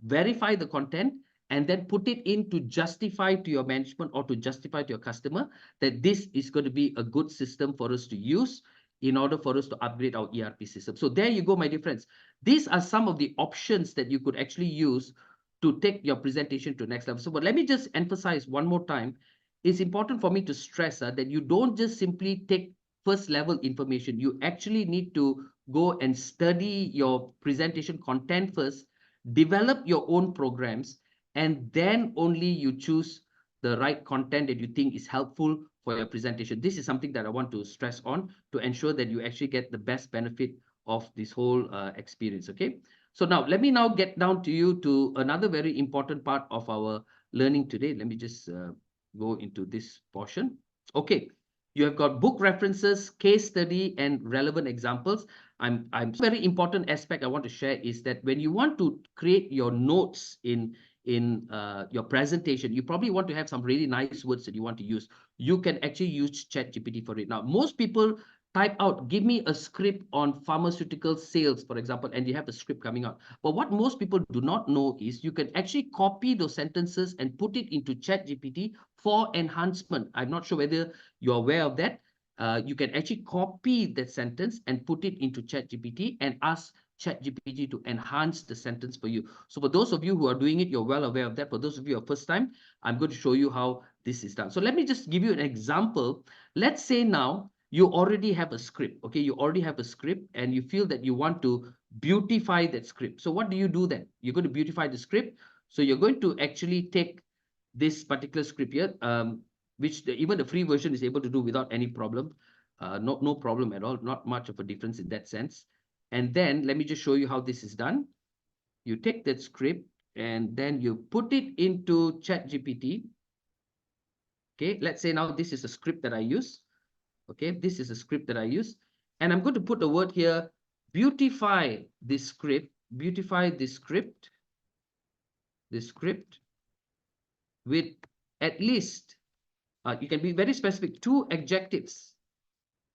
verify the content, and then put it in to justify to your management or to justify to your customer that this is going to be a good system for us to use in order for us to upgrade our ERP system. So there you go, my dear friends. These are some of the options that you could actually use to take your presentation to the next level. So, but let me just emphasize one more time. It's important for me to stress that you don't just simply take first level information. You actually need to go and study your presentation content first, develop your own programs, and then only you choose the right content that you think is helpful for your presentation. This is something that I want to stress on to ensure that you actually get the best benefit of this whole experience, okay? So now, let me now get down to you to another very important part of our learning today. Let me just go into this portion. Okay, you have got book references, case study, and relevant examples. I'm very important aspect I want to share is that when you want to create your notes in your presentation, you probably want to have some really nice words that you want to use. You can actually use ChatGPT for it. Now, most people type out, give me a script on pharmaceutical sales, for example, and you have the script coming out. But what most people do not know is you can actually copy those sentences and put it into ChatGPT for enhancement. I'm not sure whether you're aware of that. You can actually copy that sentence and put it into ChatGPT and ask ChatGPT to enhance the sentence for you. So for those of you who are doing it, you're well aware of that. For those of you who are first time, I'm going to show you how this is done. So let me just give you an example. Let's say now you already have a script, okay? You already have a script and you feel that you want to beautify that script. So what do you do then? You're going to beautify the script. So you're going to actually take this particular script here, which even the free version is able to do without any problem. No problem at all. Not much of a difference in that sense. And then let me just show you how this is done. You take that script and then you put it into ChatGPT. Okay, let's say now this is a script that I use. Okay, this is a script that I use. And I'm going to put a word here, beautify this script, with at least, you can be very specific, 2 adjectives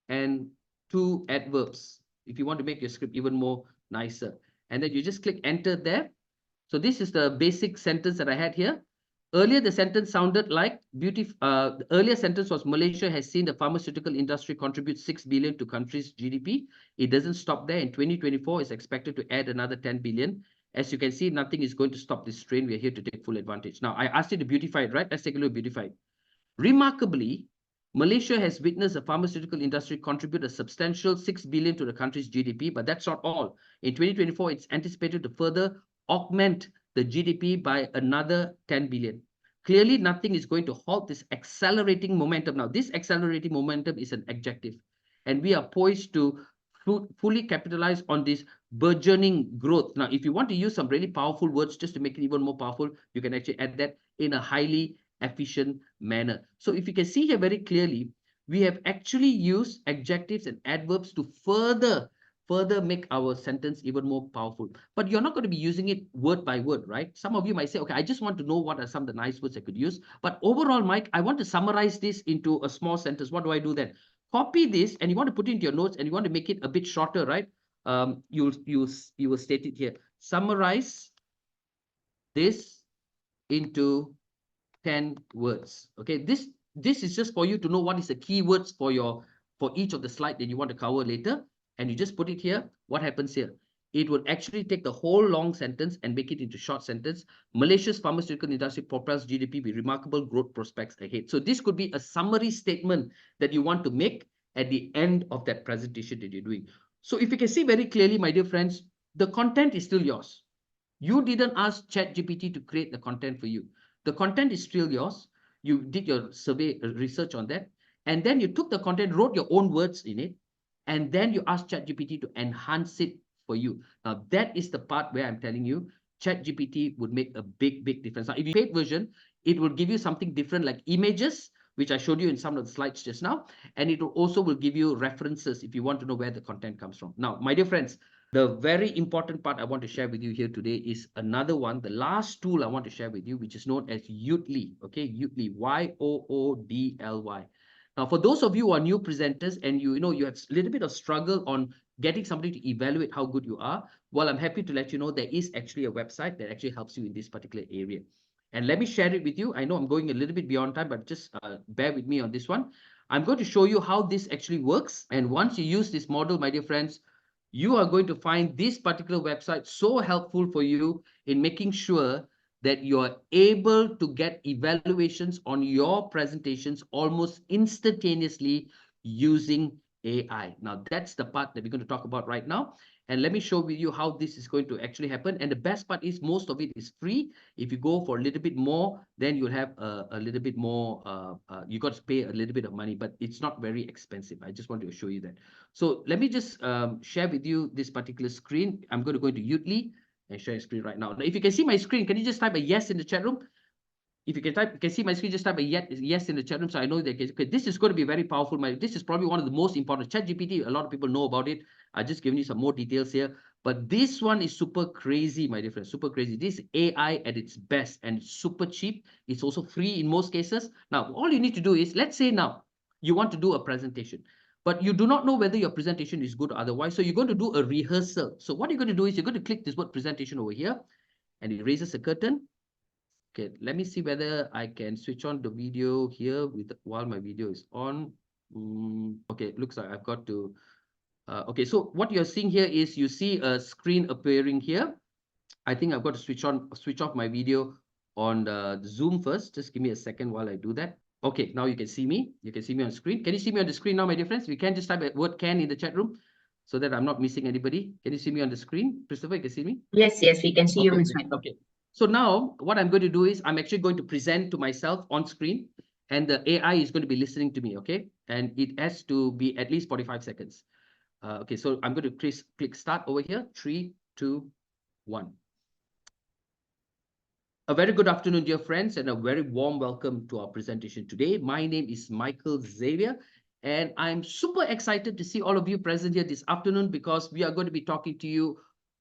and 2 adverbs if you want to make your script even more nicer. And then you just click enter there. So this is the basic sentence that I had here. Earlier, the sentence sounded like the earlier sentence was Malaysia has seen the pharmaceutical industry contribute 6 billion to country's GDP. It doesn't stop there. In 2024, it's expected to add another 10 billion. As you can see, nothing is going to stop this train. We are here to take full advantage. Now, I asked you to beautify it, right? Let's take a look at beautify it. Remarkably, Malaysia has witnessed the pharmaceutical industry contribute a substantial 6 billion to the country's GDP, but that's not all. In 2024, it's anticipated to further augment the GDP by another 10 billion. Clearly, nothing is going to halt this accelerating momentum. Now, this accelerating momentum is an adjective, and we are poised to fully capitalize on this burgeoning growth. Now, if you want to use some really powerful words just to make it even more powerful, you can actually add that in a highly efficient manner. So if you can see here very clearly, we have actually used adjectives and adverbs to further further make our sentence even more powerful. But you're not going to be using it word by word, right? Some of you might say, okay, I just want to know what are some of the nice words I could use. But overall, Mike, I want to summarize this into a small sentence. What do I do then? Copy this and you want to put it into your notes and you want to make it a bit shorter, right? You will state it here. Summarize this into 10 words. Okay, this is just for you to know what is the keywords for each of the slide that you want to cover later, and you just put it here. What happens here? It will actually take the whole long sentence and make it into short sentence. Malaysia's pharmaceutical industry propels GDP with remarkable growth prospects ahead. So this could be a summary statement that you want to make at the end of that presentation that you're doing. So if you can see very clearly, my dear friends, the content is still yours. You didn't ask ChatGPT to create the content for you. The content is still yours. You did your survey research on that. And then you took the content, wrote your own words in it, and then you asked ChatGPT to enhance it for you. Now, that is the part where I'm telling you, ChatGPT would make a big, big difference. Now, if you paid version, it will give you something different like images, which I showed you in some of the slides just now. And it will also will give you references if you want to know where the content comes from. Now, my dear friends, the very important part I want to share with you here today is another one, the last tool I want to share with you, which is known as Yoodly, okay? Yoodly, Y-O-O-D-L-Y. Now, for those of you who are new presenters and you know you have a little bit of struggle on getting somebody to evaluate how good you are, well, I'm happy to let you know there is actually a website that actually helps you in this particular area. And let me share it with you. I know I'm going a little bit beyond time, but just bear with me on this one. I'm going to show you how this actually works. And once you use this model, my dear friends, you are going to find this particular website so helpful for you in making sure that you're able to get evaluations on your presentations almost instantaneously using AI. Now, that's the part that we're going to talk about right now. And let me show you how this is going to actually happen. And the best part is most of it is free. If you go for a little bit more, then you'll have a little bit more, you got to pay a little bit of money, but it's not very expensive. I just want to show you that. So let me just share with you this particular screen. I'm going to go into Yoodly and share a screen right now. Now, if you can see my screen, can you just type a yes in the chat room? If you can see my screen, just type a yes in the chat room. So I know that okay, this is going to be very powerful. This is probably one of the most important. ChatGPT, a lot of people know about it. I just giving you some more details here. But this one is super crazy, my dear friends, super crazy. This AI at its best and it's super cheap. It's also free in most cases. Now, all you need to do is, let's say now, you want to do a presentation, but you do not know whether your presentation is good or otherwise. So you're going to do a rehearsal. So what you're going to do is you're going to click this word presentation over here, and it raises a curtain. Okay, let me see whether I can switch on the video here while my video is on. Okay, it looks like I've got to. Okay, so what you're seeing here is you see a screen appearing here. I think I've got to switch off my video on the Zoom first. Just give me a second while I do that. Okay, now you can see me. You can see me on screen. Can you see me on the screen now, my dear friends? We can just type a word "can" in the chat room so that I'm not missing anybody. Can you see me on the screen? Christopher, you can see me? Yes, we can see you, Okay, Mr. okay. So now what I'm going to do is I'm actually going to present to myself on screen, and the AI is going to be listening to me, okay? And it has to be at least 45 seconds. Okay, so I'm going to click start over here. 3, 2, 1. A very good afternoon, dear friends, and a very warm welcome to our presentation today. My name is Michael Xavier, and I'm super excited to see all of you present here this afternoon because we are going to be talking to you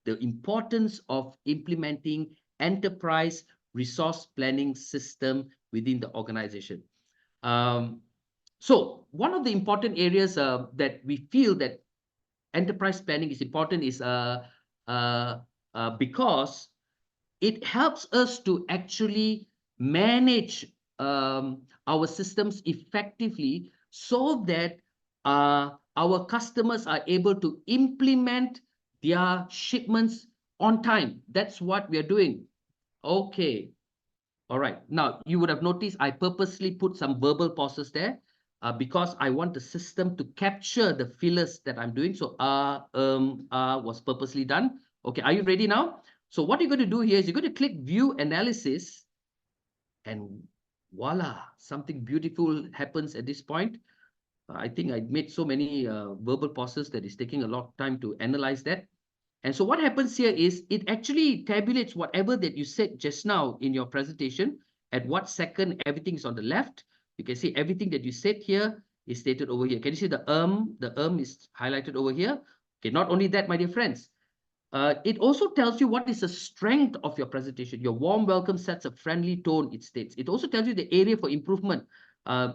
the importance of implementing enterprise resource planning system within the organization. So one of the important areas that we feel that enterprise planning is important is because it helps us to actually manage our systems effectively so that our customers are able to implement their shipments on time. That's what we are doing. Okay. All right. Now, you would have noticed I purposely put some verbal pauses there because I want the system to capture the fillers that I'm doing. So was purposely done. Okay, are you ready now? So what you're going to do here is you're going to click View Analysis, and voila, something beautiful happens at this point. I think I made so many verbal pauses that it's taking a lot of time to analyze that. And so what happens here is it actually tabulates whatever that you said just now in your presentation. At what second, everything is on the left. You can see everything that you said here is stated over here. Can you see the is highlighted over here? Okay, not only that, my dear friends, it also tells you what is the strength of your presentation. Your warm welcome sets a friendly tone, it states. It also tells you the area for improvement.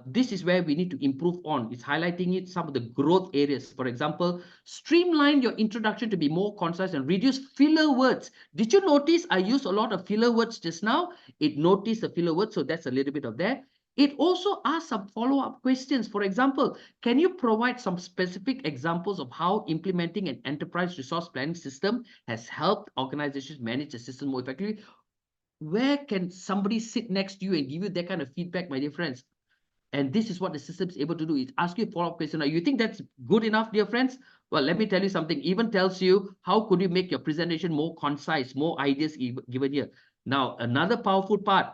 This is where we need to improve on. It's highlighting it, some of the growth areas. For example, streamline your introduction to be more concise and reduce filler words. Did you notice I used a lot of filler words just now? It noticed the filler words, so that's a little bit of that. It also asks some follow-up questions. For example, can you provide some specific examples of how implementing an enterprise resource planning system has helped organizations manage the system more effectively? Where can somebody sit next to you and give you that kind of feedback, my dear friends? And this is what the system is able to do. It asks you a follow-up question. Now, you think that's good enough, dear friends? Well, let me tell you something. Even tells you how could you make your presentation more concise, more ideas given here. Now, another powerful part.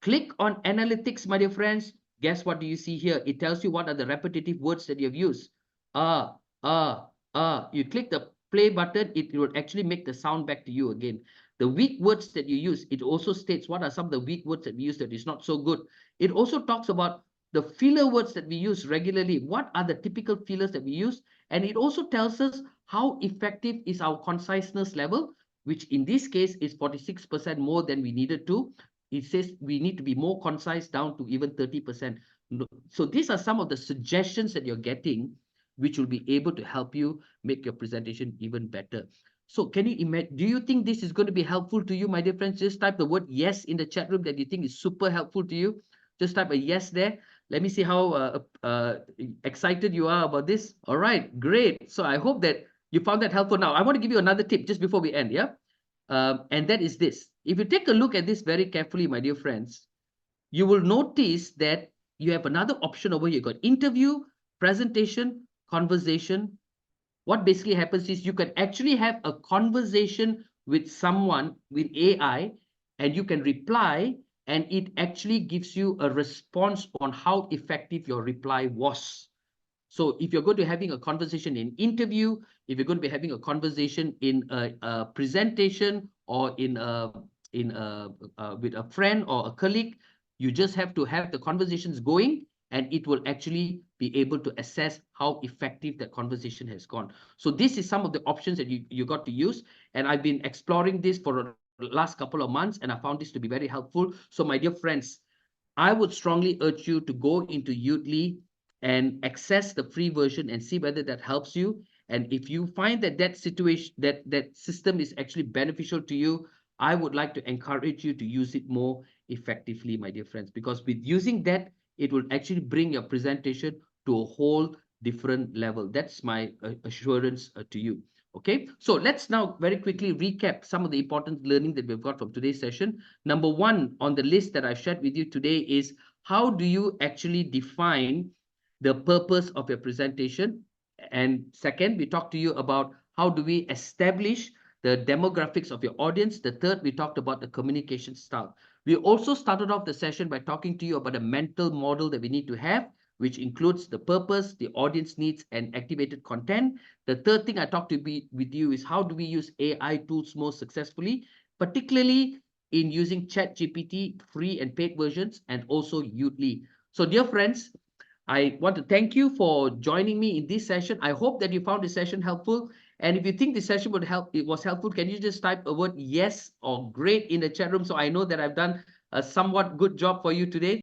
Click on analytics, my dear friends. Guess what do you see here? It tells you what are the repetitive words that you have used. You click the play button, it will actually make the sound back to you again. The weak words that you use, it also states what are some of the weak words that we use that is not so good. It also talks about the filler words that we use regularly. What are the typical fillers that we use? And it also tells us how effective is our conciseness level, which in this case is 46% more than we needed to. It says we need to be more concise, down to even 30%. So these are some of the suggestions that you're getting, which will be able to help you make your presentation even better. So can you imagine, do you think this is going to be helpful to you, my dear friends? Just type the word yes in the chat room that you think is super helpful to you. Just type a yes there. Let me see how excited you are about this. All right, great. So I hope that you found that helpful. Now, I want to give you another tip just before we end, yeah? And that is this. If you take a look at this very carefully, my dear friends, you will notice that you have another option over here. You got interview, presentation, conversation. What basically happens is you can actually have a conversation with someone with AI, and you can reply, and it actually gives you a response on how effective your reply was. So if you're going to be having a conversation in interview, if you're going to be having a conversation in a presentation, or with a friend or a colleague, you just have to have the conversations going, and it will actually be able to assess how effective that conversation has gone. So this is some of the options that you got to use. And I've been exploring this for the last couple of months, and I found this to be very helpful. So my dear friends, I would strongly urge you to go into Udly and access the free version and see whether that helps you. And if you find that that situation, that system is actually beneficial to you, I would like to encourage you to use it more effectively, my dear friends, because with using that, it will actually bring your presentation to a whole different level. That's my assurance to you. Okay, so let's now very quickly recap some of the important learning that we've got from today's session. Number one on the list that I've shared with you today is, how do you actually define the purpose of your presentation? And second, we talked to you about how do we establish the demographics of your audience. The third, we talked about the communication style. We also started off the session by talking to you about a mental model that we need to have, which includes the purpose, the audience needs, and activated content. The third thing I talked to be with you is how do we use AI tools more successfully, particularly in using ChatGPT, free and paid versions, and also Udly. So dear friends, I want to thank you for joining me in this session. I hope that you found this session helpful. And if you think this session was helpful, can you just type a word yes or great in the chat room, so I know that I've done a somewhat good job for you today?